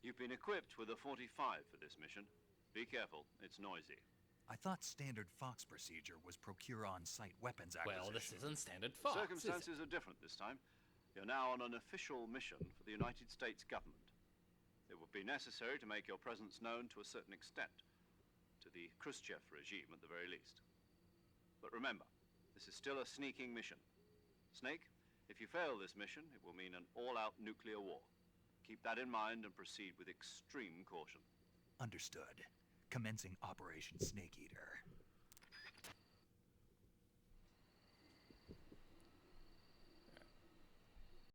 You've been equipped with a 45 for this mission. Be careful, it's noisy. I thought standard Fox procedure was procure on-site weapons acquisition. Well, this isn't standard Fox. Circumstances are different this time. You're now on an official mission for the United States government. It would be necessary to make your presence known to a certain extent, to the Khrushchev regime at the very least. But remember, this is still a sneaking mission. Snake, if you fail this mission, it will mean an all-out nuclear war. Keep that in mind and proceed with extreme caution. Understood. Commencing Operation Snake Eater.